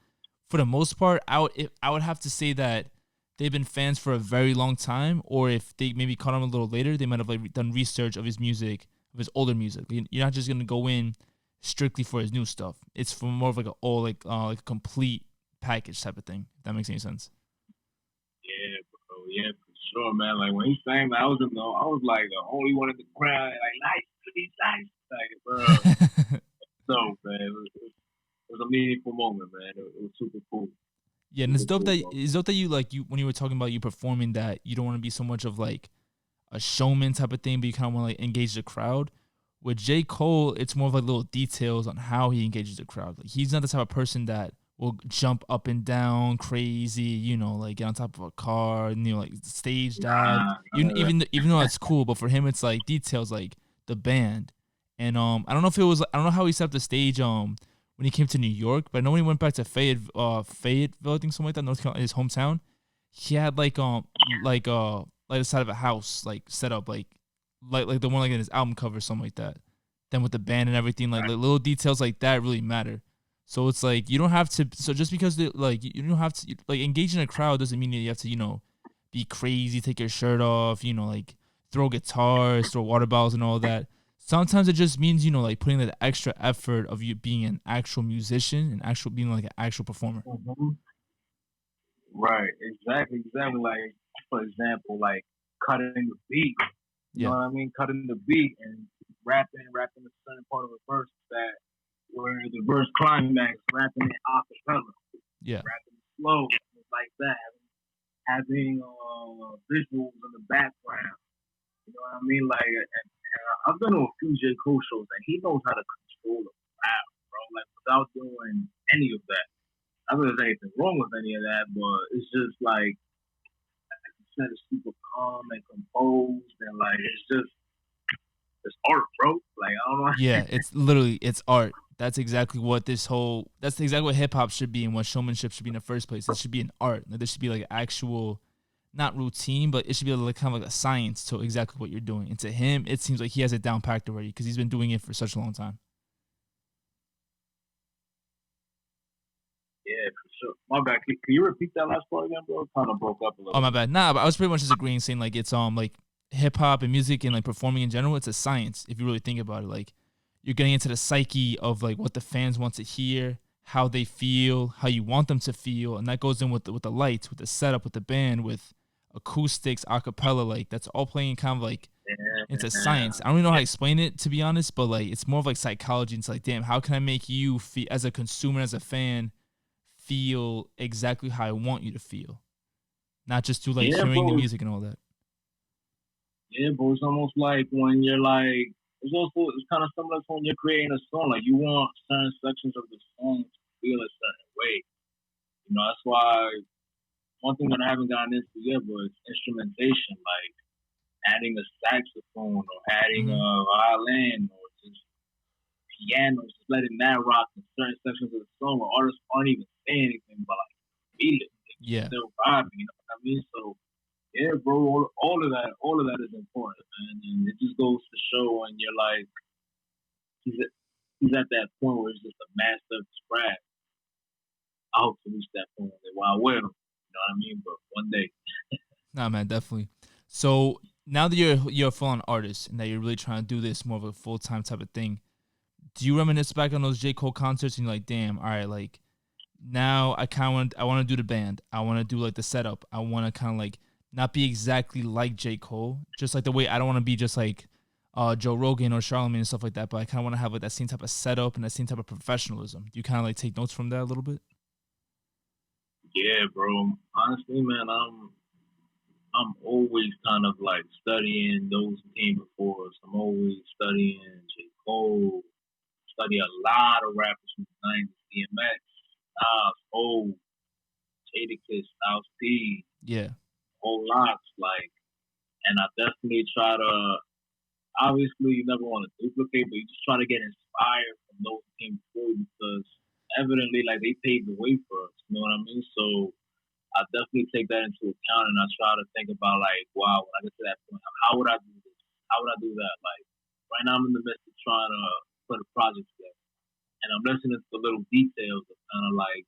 Speaker 1: for the most part, I would have to say that they've been fans for a very long time, or if they maybe caught him a little later, they might have like done research of his music, of his older music. You're not just gonna go in strictly for his new stuff. It's for more of like like a complete package type of thing. If that makes any sense.
Speaker 2: yeah, bro, yeah, for sure, man. Like when he sang, I was like the only one in the crowd, like nice, pretty nice, like bro. So man, it was a meaningful moment, man. It was super cool,
Speaker 1: Yeah, and
Speaker 2: super cool, bro.
Speaker 1: it's dope that you like you when you were talking about you performing that you don't want to be so much of like a showman type of thing, but you kind of want to like engage the crowd. With J. Cole, it's more of like little details on how he engages the crowd. Like he's not the type of person that will jump up and down crazy, like get on top of a car and like stage dive.
Speaker 2: Nah,
Speaker 1: Even though it's cool, but for him it's like details like the band. And I don't know how he set up the stage when he came to New York, but I know when he went back to Fayetteville, I think something like that, North Carolina, his hometown, he had like the side of a house like set up like the one like in his album cover or something like that. Then with the band and everything, like little details like that really matter. So it's like you don't have to. So just because you don't have to like engage in a crowd doesn't mean that you have to be crazy, take your shirt off, like throw guitars, throw water bottles and all that. Sometimes it just means like putting the extra effort of you being an actual musician and actual being like an actual performer.
Speaker 2: mhm. Right, exactly. Like for example, like cutting the beat. You know
Speaker 1: Yeah,
Speaker 2: what I mean? Cutting the beat and rapping a certain part of a verse that where the verse climax, rapping it a cappella,
Speaker 1: yeah,
Speaker 2: rapping it slow, things like that. Having visuals in the background. You know what I mean? Like, I've been to a few J. Cole shows, and he knows how to control the crowd, bro. Like, without doing any of that. Not that there's anything wrong with any of that, but it's just like you said, it's super calm and composed, and like it's art, bro. Like I don't know.
Speaker 1: yeah. It's art. That's exactly what hip hop should be and what showmanship should be in the first place. It should be an art. Like, there should be like actual, not routine, but it should be like kind of like a science to exactly what you're doing. And to him, it seems like he has it down packed already because he's been doing it for such a long time.
Speaker 2: Yeah, for sure. My bad. Can you repeat that last part again, bro? Kind of broke up a
Speaker 1: Oh
Speaker 2: little
Speaker 1: my
Speaker 2: bit.
Speaker 1: bad. Nah, but I was pretty much just agreeing, saying like it's like hip hop and music and like performing in general. It's a science if you really think about it. Like you're getting into the psyche of like what the fans want to hear, how they feel, how you want them to feel, and that goes in with the lights, with the setup, with the band, with acoustics, acapella. Like that's all playing kind of like into science. I don't even know how to explain it, to be honest, but like it's more of like psychology. It's like, damn, how can I make you feel as a consumer, as a fan, feel exactly how I want you to feel, not just through like
Speaker 2: Yeah,
Speaker 1: hearing the
Speaker 2: bro.
Speaker 1: music and all that.
Speaker 2: Yeah, bro. It's almost like when you're like, it's kind of similar to when you're creating a song. Like you want certain sections of the song to feel a certain way. That's why one thing that I haven't gotten into yet was instrumentation, like adding a saxophone or adding
Speaker 1: Mm-hmm.
Speaker 2: a violin or just piano, just letting that rock in certain sections of the song where artists aren't even saying anything but like feel it.
Speaker 1: Yeah.
Speaker 2: They're vibing, you know what I mean? So yeah, bro, all of that is important, man. And it just goes to show when you're like he's at, he's at that point where it's just a master of his craft. I hope to reach that point one day. Well, I will. You know what I mean? But one day.
Speaker 1: Nah, man, definitely. So now that you're a full on artist and that you're really trying to do this more of a full time type of thing, do you reminisce back on those J. Cole concerts and you're like, damn, all right, like now I want to do the band. I want to do like the setup. I want to kind of like not be exactly like J. Cole, just like the way I don't want to be just like Joe Rogan or Charlamagne and stuff like that, but I kind of want to have like that same type of setup and that same type of professionalism. Do you kind of like take notes from that a little bit?
Speaker 2: Yeah, bro. Honestly, man, I'm always kind of like studying those who came before us. I'm always studying J. Cole, study a lot of rappers from the 90s, DMX, Nas, O, Jadakiss, Styles P,
Speaker 1: Yeah.
Speaker 2: whole lots. Like, and I definitely try to, obviously, you never want to duplicate, but you just try to get inspired from those who came before you because evidently, like, they paved the way for us. You know what I mean? So, I definitely take that into account and I try to think about like, wow, when I get to that point, how would I do this? How would I do that? Like right now I'm in the midst of trying to put a project together. And I'm listening to the little details of kind of like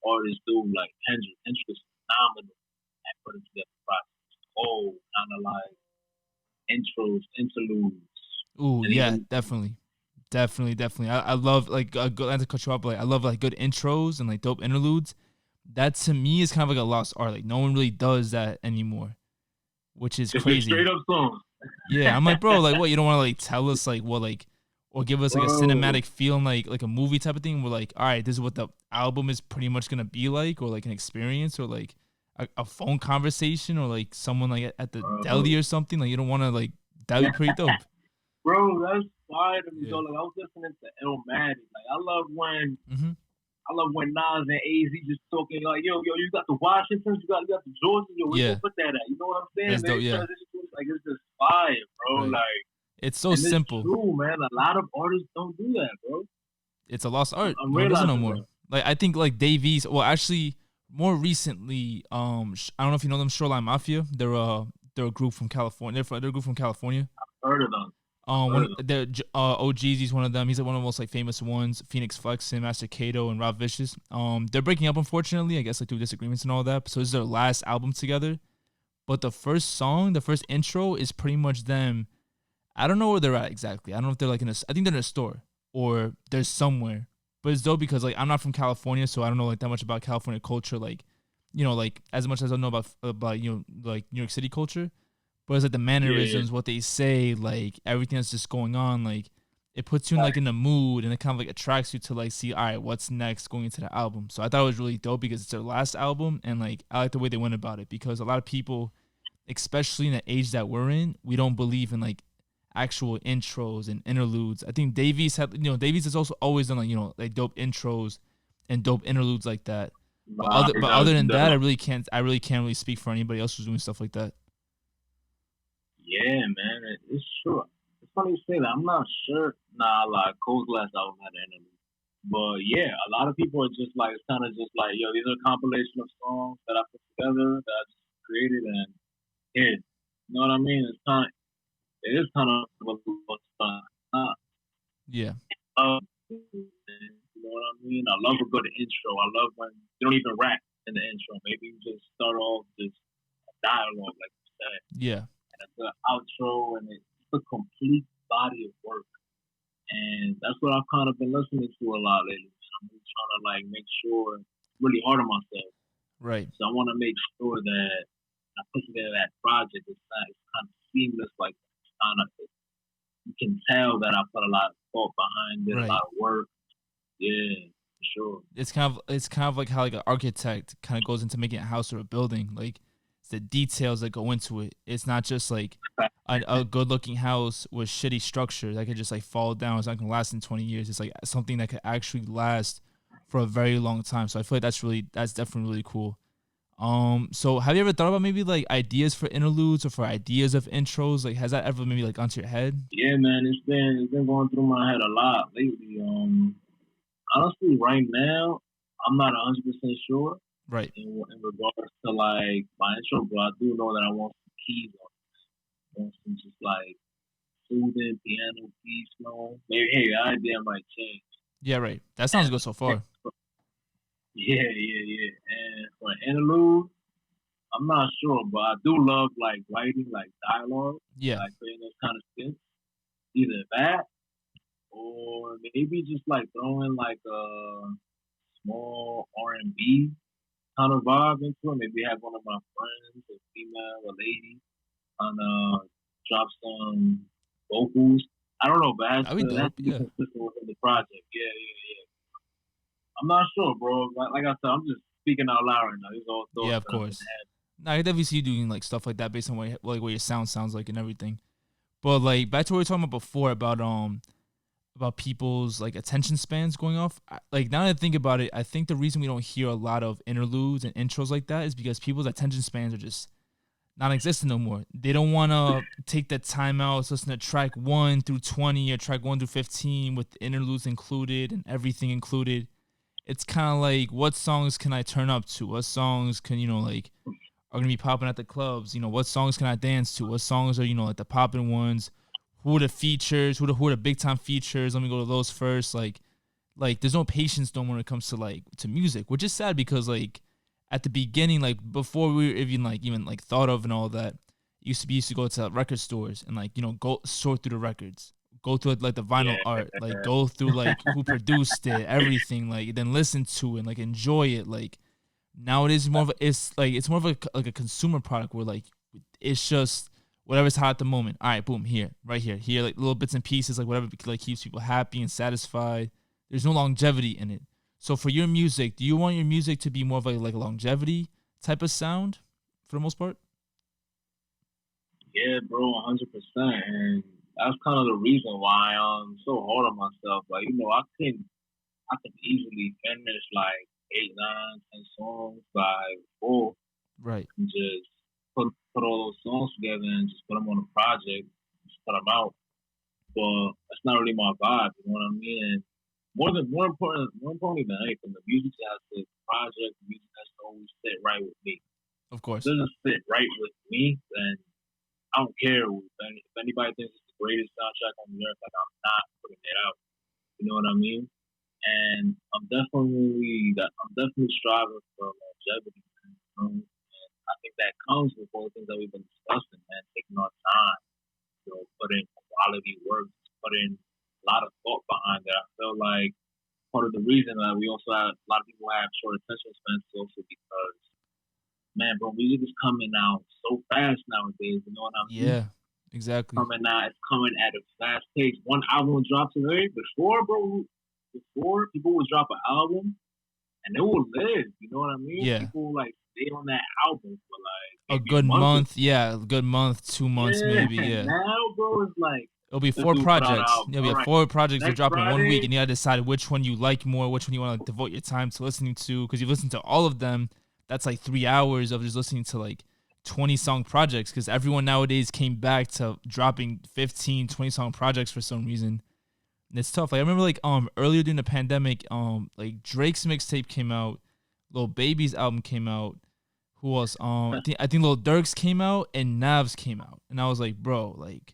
Speaker 2: artists do, like Kendrick. Kendrick is phenomenal at putting together projects. Oh, kind of like intros, interludes,
Speaker 1: Ooh,
Speaker 2: and
Speaker 1: yeah,
Speaker 2: even
Speaker 1: definitely. Definitely. I love like not to cut you off, but like, I love like good intros and like dope interludes. That to me is kind of like a lost art. Like no one really does that anymore, which is
Speaker 2: just make
Speaker 1: crazy.
Speaker 2: straight up songs.
Speaker 1: Yeah, I'm like, bro, like what? You don't want to like tell us like what like or give us like a
Speaker 2: Bro,
Speaker 1: cinematic feeling like a movie type of thing. We're like, all right, this is what the album is pretty much gonna be like, or like an experience, or like a phone conversation, or like someone like at the deli
Speaker 2: bro.
Speaker 1: or something. Like you don't want to like that'd be pretty dope.
Speaker 2: Bro, that's fire to me
Speaker 1: Yeah.
Speaker 2: though. Like I was listening to Illmatic. Like
Speaker 1: Mm-hmm.
Speaker 2: I love when Nas and AZ just talking like, yo, you got the Washingtons, you got the Georgians, yo, where you
Speaker 1: Yeah,
Speaker 2: gonna put that at? You know what I'm saying?
Speaker 1: that's
Speaker 2: They
Speaker 1: dope. Yeah,
Speaker 2: transition to it, like it's just fire, bro.
Speaker 1: right.
Speaker 2: Like,
Speaker 1: It's so
Speaker 2: and it's
Speaker 1: simple.
Speaker 2: true, man. A lot of artists don't do that, bro.
Speaker 1: It's a lost art.
Speaker 2: I'm
Speaker 1: No one does it no
Speaker 2: realizing
Speaker 1: more.
Speaker 2: that.
Speaker 1: Like I think like Davies. Well, actually, more recently, I don't know if you know them, Shoreline Mafia. They're a group from California. They're a group from California.
Speaker 2: Heard of them. Heard
Speaker 1: One
Speaker 2: of them.
Speaker 1: they're OGs. He's one of them. He's like one of the most like famous ones. Phoenix Flexin, Master Kato, and Rob Vicious. They're breaking up unfortunately. I guess like through disagreements and all that. So this is their last album together. But the first song, the first intro, is pretty much them. I don't know where they're at exactly. I don't know if they're like in a. I think they're in a store or they're somewhere. But it's dope because like I'm not from California, so I don't know like that much about California culture. Like, like as much as I know about like New York City culture. But it's like the
Speaker 2: Yeah,
Speaker 1: mannerisms, what they say, like everything that's just going on, like it puts you in like in a mood and it kind of like attracts you to like see, all right, what's next going into the album. So I thought it was really dope because it's their last album and like I like the way they went about it because a lot of people, especially in the age that we're in, we don't believe in like actual intros and interludes. I think Davies has also always done like dope intros and dope interludes like that. But
Speaker 2: nah, he
Speaker 1: other
Speaker 2: does. He
Speaker 1: than that,
Speaker 2: does.
Speaker 1: I really can't really speak for anybody else who's doing stuff like that.
Speaker 2: Yeah, man, it's true. It's funny you say that. I'm not sure. Nah, like Cole's last album had an interlude. But yeah, a lot of people are just like, it's kind of just like, yo, these are a compilation of songs that I put together that I just created and hit. You know what I mean? It is kind of a lost time.
Speaker 1: Yeah.
Speaker 2: Uh, You know what I mean? I love a good intro. I love when you don't even rap in the intro. Maybe you just start off just a dialogue, like you said,
Speaker 1: Yeah.
Speaker 2: and it's an outro, and it's a complete body of work. And that's what I've kind of been listening to a lot lately. I'm really trying to like make sure, really hard on myself.
Speaker 1: Right.
Speaker 2: So I want to make sure that I put together that project. It's kind of seamless, like it's kind of you can tell that I put a lot of thought behind it, a
Speaker 1: Right.
Speaker 2: lot of work. Yeah, for sure.
Speaker 1: It's kind of like how like an architect kind of goes into making a house or a building. Like it's the details that go into it. It's not just like a good looking house with shitty structure that could just like fall down. It's not gonna last in 20 years. It's like something that could actually last for a very long time. So I feel like that's definitely really cool. So have you ever thought about maybe like ideas for interludes or for ideas of intros? Like has that ever maybe like onto your head?
Speaker 2: Yeah, man, it's been going through my head a lot lately. Honestly, right now, I'm not 100% sure
Speaker 1: Right.
Speaker 2: in regards to like my intro, but I do know that I want some keys on. I want some just like soothing piano keys flowing. Maybe hey, the idea might change.
Speaker 1: Yeah, right. That sounds good so
Speaker 2: And
Speaker 1: far.
Speaker 2: yeah, yeah, yeah. And for an interlude, I'm not sure, but I do love like writing like dialogue,
Speaker 1: Yeah.
Speaker 2: like creating those kind of skits. Either that or maybe just like throwing like a small R&B kind of vibe into it. Maybe have one of my friends, a female, a lady, on drop some vocals. I don't know, but
Speaker 1: That'd be
Speaker 2: it has
Speaker 1: dope.
Speaker 2: to be
Speaker 1: Yeah.
Speaker 2: consistent within the project. Yeah, yeah, yeah. I'm not sure, bro. Like I said, I'm just speaking out loud right now. These are all
Speaker 1: Yeah,
Speaker 2: thoughts
Speaker 1: of
Speaker 2: that I've been
Speaker 1: course.
Speaker 2: having.
Speaker 1: Now I could definitely see you doing like stuff like that based on what your sound sounds like and everything. But like back to what we were talking about before about people's like attention spans going off. Like now that I think about it, I think the reason we don't hear a lot of interludes and intros like that is because people's attention spans are just non-existent no more. They don't want to take the time out to listen to track 1 through 20 or track 1 through 15 with the interludes included and everything included. It's kind of like what songs can I turn up to? What songs can like are gonna be popping at the clubs? What songs can I dance to? What songs are like the popping ones? Who are the features? Who are the big time features? Let me go to those first. Like there's no patience no more when it comes to to music, which is sad because like at the beginning, like before we were even thought of and all that, used to go to record stores and go sort through the records, go through like the vinyl
Speaker 2: Yeah,
Speaker 1: art, like go through like who produced it, everything, like then listen to it and like enjoy it. Like now it is more of it's more of a consumer product where like it's just whatever's hot at the moment. All right, boom, here, right here, like little bits and pieces, like whatever like keeps people happy and satisfied. There's no longevity in it. So for your music, do you want your music to be more of like a longevity type of sound for the most part?
Speaker 2: yeah, bro, 100%. And that's kind of the reason why I'm so hard on myself. Like, I can easily finish like 8, 9, 10 songs by four
Speaker 1: Right.
Speaker 2: and just put all those songs together and just put them on a project, just put them out. But that's not really my vibe. You know what I mean? And more importantly than anything, the music has to project. The music has to always sit right with me.
Speaker 1: Of
Speaker 2: If it
Speaker 1: course.
Speaker 2: doesn't sit right with me, then I don't care if anybody thinks it's the greatest soundtrack on the earth. Like I'm not putting it out. You know what I mean? And I'm definitely striving for longevity. You know? And I think that comes with all the things that we've been discussing, man. Taking our time, put in quality work, put in a lot of thought behind it. I feel like part of the reason that we also have a lot of people have short attention spans is also because man, bro, music is coming out so fast nowadays. You know what I mean?
Speaker 1: Yeah. Exactly.
Speaker 2: Coming out, it's coming at a fast pace. One album drops today. Before people would drop an album and it will live. You know what I mean?
Speaker 1: Yeah.
Speaker 2: People like stay on that album for like
Speaker 1: A
Speaker 2: maybe a
Speaker 1: good
Speaker 2: month or
Speaker 1: month, yeah, a good month, 2 months
Speaker 2: yeah.
Speaker 1: maybe, yeah.
Speaker 2: Now, bro, it's like
Speaker 1: It'll be
Speaker 2: this
Speaker 1: four
Speaker 2: dude put out an
Speaker 1: projects.
Speaker 2: album.
Speaker 1: It'll be
Speaker 2: All
Speaker 1: like
Speaker 2: right,
Speaker 1: four projects to
Speaker 2: next
Speaker 1: drop in one week,
Speaker 2: Friday,
Speaker 1: and you gotta decide which one you like more, which one you want to devote your time to listening to. Because you've listened to all of them, that's like 3 hours of just listening to like 20 song projects. Because everyone nowadays came back to dropping 15, 20 song projects for some reason. And it's tough. Like I remember like earlier during the pandemic, like Drake's mixtape came out, Lil Baby's album came out. Who else? I think Lil Durk's came out and Nav's came out, and I was like, bro, like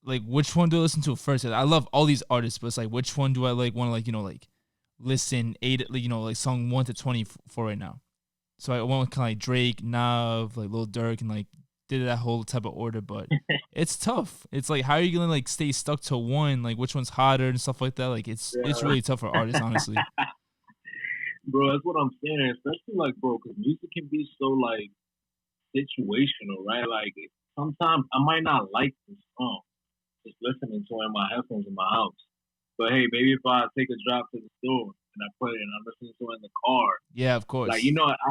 Speaker 1: like which one do I listen to first? I love all these artists, but it's like which one do I like want to like like listen eight like like song 1 to 20 for right now. So I went with kind of like Drake, Nav, like Lil Durk, and like did that whole type of order. But it's tough. It's like how are you gonna like stay stuck to one? Like which one's hotter and stuff like that. Like it's
Speaker 2: Yeah.
Speaker 1: really tough for artists, honestly.
Speaker 2: Bro, that's what I'm saying. Especially like, bro, because music can be so like situational, right? Like sometimes I might not like the song, just listening to it in my headphones in my house. But hey, maybe if I take a drive to the store and I put it and I'm listening to it in the car,
Speaker 1: Yeah, of
Speaker 2: like
Speaker 1: course.
Speaker 2: I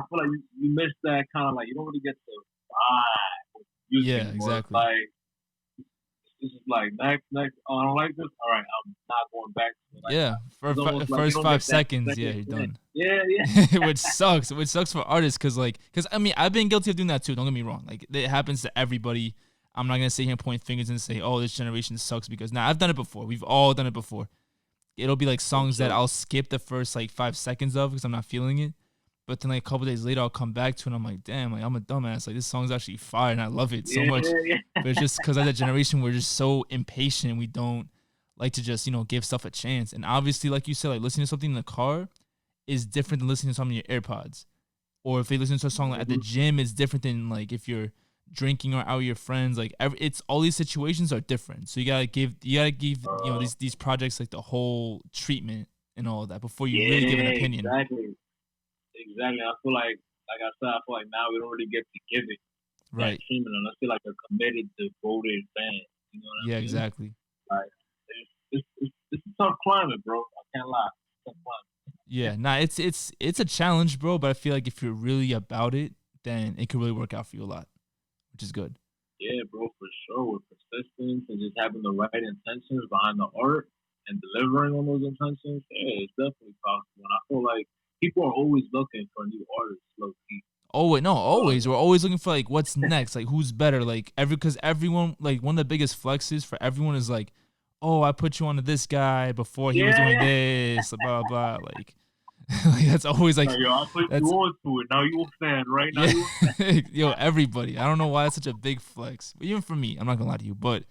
Speaker 2: feel like you miss that kind of like you don't really get to vibe with music
Speaker 1: Yeah,
Speaker 2: anymore. It's
Speaker 1: exactly.
Speaker 2: like this is like next. Oh, I don't like this. All right, I'm not going back to it. Like
Speaker 1: Yeah, for
Speaker 2: it's almost like you
Speaker 1: first
Speaker 2: don't
Speaker 1: five
Speaker 2: get that
Speaker 1: seconds, yeah,
Speaker 2: second
Speaker 1: you're
Speaker 2: chance.
Speaker 1: done.
Speaker 2: Yeah, yeah.
Speaker 1: Which sucks. Which sucks for artists, cause I mean I've been guilty of doing that too. Don't get me wrong. Like it happens to everybody. I'm not gonna sit here and point fingers and say, oh, this generation sucks because now I've done it before. We've all done it before. It'll be like
Speaker 2: For
Speaker 1: songs that
Speaker 2: sure.
Speaker 1: I'll skip the first like 5 seconds of because I'm not feeling it. But then like a couple days later, I'll come back to it and I'm like, damn, like I'm a dumbass. Like this song's actually fire and I love it so
Speaker 2: Yeah,
Speaker 1: much.
Speaker 2: yeah.
Speaker 1: But it's just because as a generation, we're just so impatient. And we don't like to just give stuff a chance. And obviously, like you said, like listening to something in the car is different than listening to something in your AirPods. Or if you listen to a song like at the
Speaker 2: Mhm.
Speaker 1: gym, it's different than like if you're drinking or out with your friends. Like it's all these situations are different. So you gotta give
Speaker 2: Uh,
Speaker 1: these projects like the whole treatment and all of that before you really give an
Speaker 2: yeah,
Speaker 1: opinion.
Speaker 2: exactly. Exactly. I feel like I said, I feel like now we don't really get to give it that
Speaker 1: Right.
Speaker 2: treatment unless you're like a committed, devoted fan. You know what I
Speaker 1: Yeah,
Speaker 2: mean?
Speaker 1: exactly.
Speaker 2: Like, it's a tough climate, bro. I can't lie. It's a tough climate.
Speaker 1: Yeah. Nah, it's a challenge, bro, but I feel like if you're really about it, then it could really work out for you a lot, which is good.
Speaker 2: Yeah, bro, for sure. With persistence and just having the right intentions behind the art and delivering on those intentions, yeah, it's definitely possible. And I feel like people are always looking for new artists, low key.
Speaker 1: Oh wait, no,
Speaker 2: So,
Speaker 1: always. We're always looking for like what's next, like who's better, like because everyone like one of the biggest flexes for everyone is like, oh, I put you onto this guy before he was
Speaker 2: yeah,
Speaker 1: doing
Speaker 2: yeah.
Speaker 1: this, blah blah. Like, like that's always like
Speaker 2: Like, yo, I put you
Speaker 1: that's
Speaker 2: on to it. Now you a fan, right? Now
Speaker 1: yeah,
Speaker 2: you a fan.
Speaker 1: yo, everybody. I don't know why it's such a big flex, but even for me, I'm not gonna lie to you, but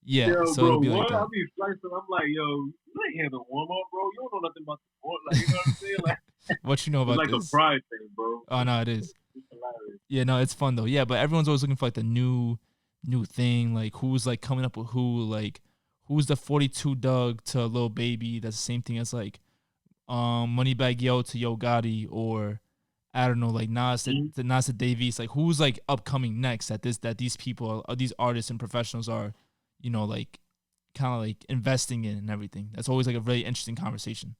Speaker 1: yeah,
Speaker 2: Yo,
Speaker 1: so it'll
Speaker 2: bro,
Speaker 1: be like
Speaker 2: what? I
Speaker 1: that.
Speaker 2: be flexing. I'm like, yo, you ain't here to warm up, bro. You don't know nothing about the sport. Like, you know what I'm saying? Like,
Speaker 1: What you know
Speaker 2: it's
Speaker 1: about
Speaker 2: like a
Speaker 1: this?
Speaker 2: pride thing, bro.
Speaker 1: Oh no, it is.
Speaker 2: It's hilarious.
Speaker 1: Yeah, no, it's fun though. Yeah, but everyone's always looking for like the new thing, like who's like coming up with who, like who's the 42 Doug to Lil Baby. That's the same thing as like Moneybag Yo to Yo Gotti, or I don't know, like
Speaker 2: Mhm.
Speaker 1: Nas to Davies. Like who's like upcoming next that these people these artists and professionals are, like kind of like investing in and everything. That's always like a really interesting conversation.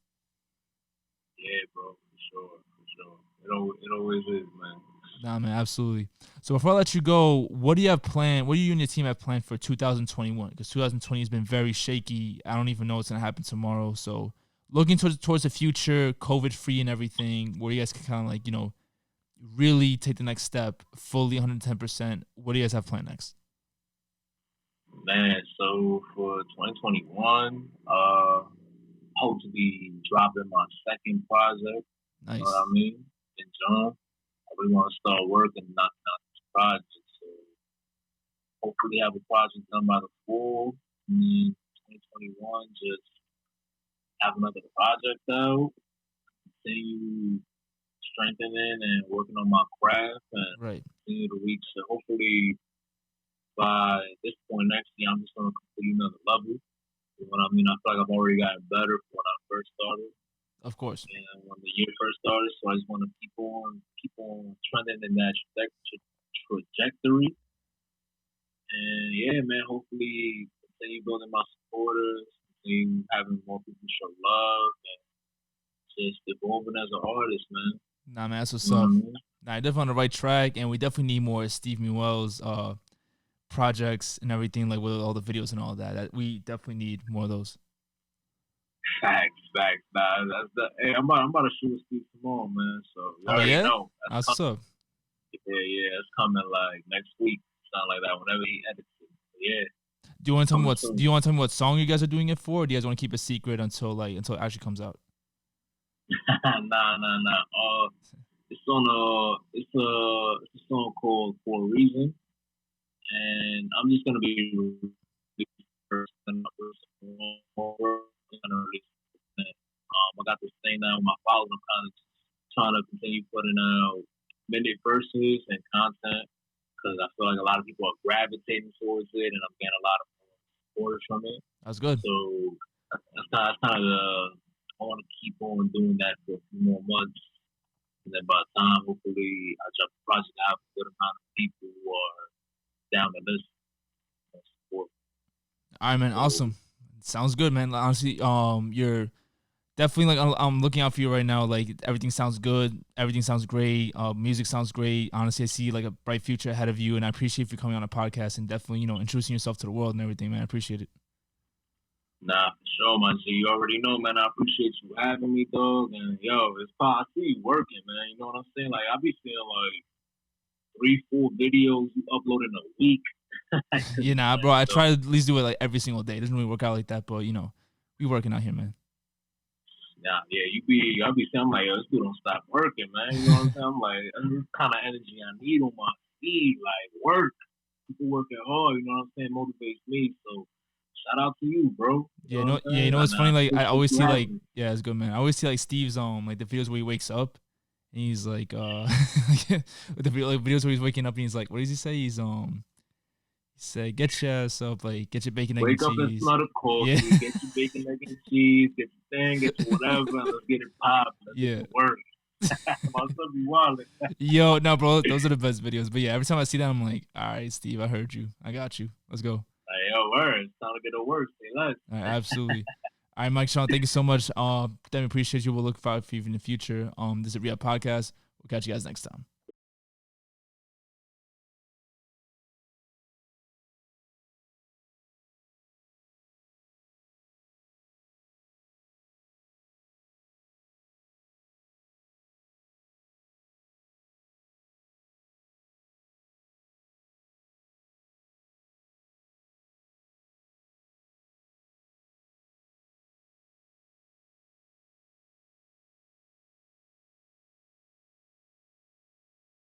Speaker 2: Yeah, bro, for sure, for sure. It always is, man.
Speaker 1: Nah, man, absolutely. So before I let you go, what do you have planned? What do you and your team have planned for 2021? Because 2020 has been very shaky. I don't even know what's gonna happen tomorrow. So looking towards the future, COVID free and everything, where you guys can kind of like really take the next step, fully 110%. What do you guys have planned next?
Speaker 2: Man, so for 2021, I hope to be dropping my second project. You know what
Speaker 1: Nice,
Speaker 2: I mean? In June, I really want to start working, knocking out this project. So hopefully have a project done by the fall. And then 2021, just have another project out, continue strengthening and working on my craft and
Speaker 1: right?
Speaker 2: continue to reach. So hopefully by this point next year, I'm just going to complete another level. You know what I mean? I feel like I've already gotten better from when I first started
Speaker 1: Of course.
Speaker 2: and when the year first started. So I just want to keep on trending in that trajectory. And yeah, man, hopefully continue building my supporters, continue having more people show love, and just evolving as an artist, man.
Speaker 1: Nah, man, that's what's
Speaker 2: You know what
Speaker 1: up.
Speaker 2: I mean?
Speaker 1: Nah, you're definitely on the right track, and we definitely need more Steve Muelz projects and everything, like with all the videos and all that. We definitely need more of those.
Speaker 2: Facts, facts. Nah, that's the. Hey, I'm about to shoot a Steve tomorrow, man. So you
Speaker 1: Oh
Speaker 2: already
Speaker 1: yeah,
Speaker 2: know that's
Speaker 1: that's what's
Speaker 2: coming.
Speaker 1: up.
Speaker 2: Yeah, yeah, it's coming like next week, something like that. Whenever he edits it. Yeah,
Speaker 1: Do you want to tell me
Speaker 2: coming
Speaker 1: what? Do
Speaker 2: soon.
Speaker 1: you want to tell me what song you guys are doing it for? Or do you guys want to keep it secret until it actually comes out?
Speaker 2: Nah, nah, nah. It's a song called For a Reason, and I'm just gonna be person. I got this thing now with my following. I'm kind of trying to continue putting out minute verses and content because I feel like a lot of people are gravitating towards it, and I'm getting a lot of orders from it.
Speaker 1: That's good.
Speaker 2: So that's kind of I want to keep on doing that for a few more months, and then by the time hopefully I drop the project out, a good amount of people who are down to listen and support.
Speaker 1: All right, man. Awesome. Sounds good, man. Honestly, you're definitely like I'm looking out for you right now. Like everything sounds good. Everything sounds great. Music sounds great. Honestly, I see like a bright future ahead of you, and I appreciate you coming on a podcast and definitely introducing yourself to the world and everything, man. I appreciate it.
Speaker 2: Nah, for sure, man. So you already know, man. I appreciate you having me, dog. And yo, it's I see you working, man. You know what I'm saying? Like I be seeing like 3-4 videos you upload in a week.
Speaker 1: Yeah, nah, bro. I try to at least do it like every single day. It doesn't really work out like that, but we working out here, man.
Speaker 2: Nah, yeah, I be saying, I'm like, yo, this dude don't stop working, man. You know what I'm saying? I'm like, that's the kind of energy I need on my feed, like work. People working hard, you know what I'm saying? Motivates me. So shout out to you, bro.
Speaker 1: You know it's funny, like I always see like it's good, man. I always see like Steve's like the videos where he wakes up and he's like with the videos where he's waking up and he's like, what does he say? He said, get your ass up, like get your bacon, egg, and cheese.
Speaker 2: Wake up and smell the coffee, get your bacon, egg, and cheese, get your thing, get your whatever, and let's get it popped. Let's get to work. My son be wild.
Speaker 1: Yo, no, bro, those are the best videos. But yeah, every time I see that, I'm like, all right, Steve, I heard you. I got you. Let's go.
Speaker 2: Like, yo, word. It's time to get to work. Say less.
Speaker 1: All right, absolutely. All right, Mike, Sean, thank you so much. Definitely appreciate you. We'll look forward for you in the future. This is a Rehab Podcast. We'll catch you guys next time.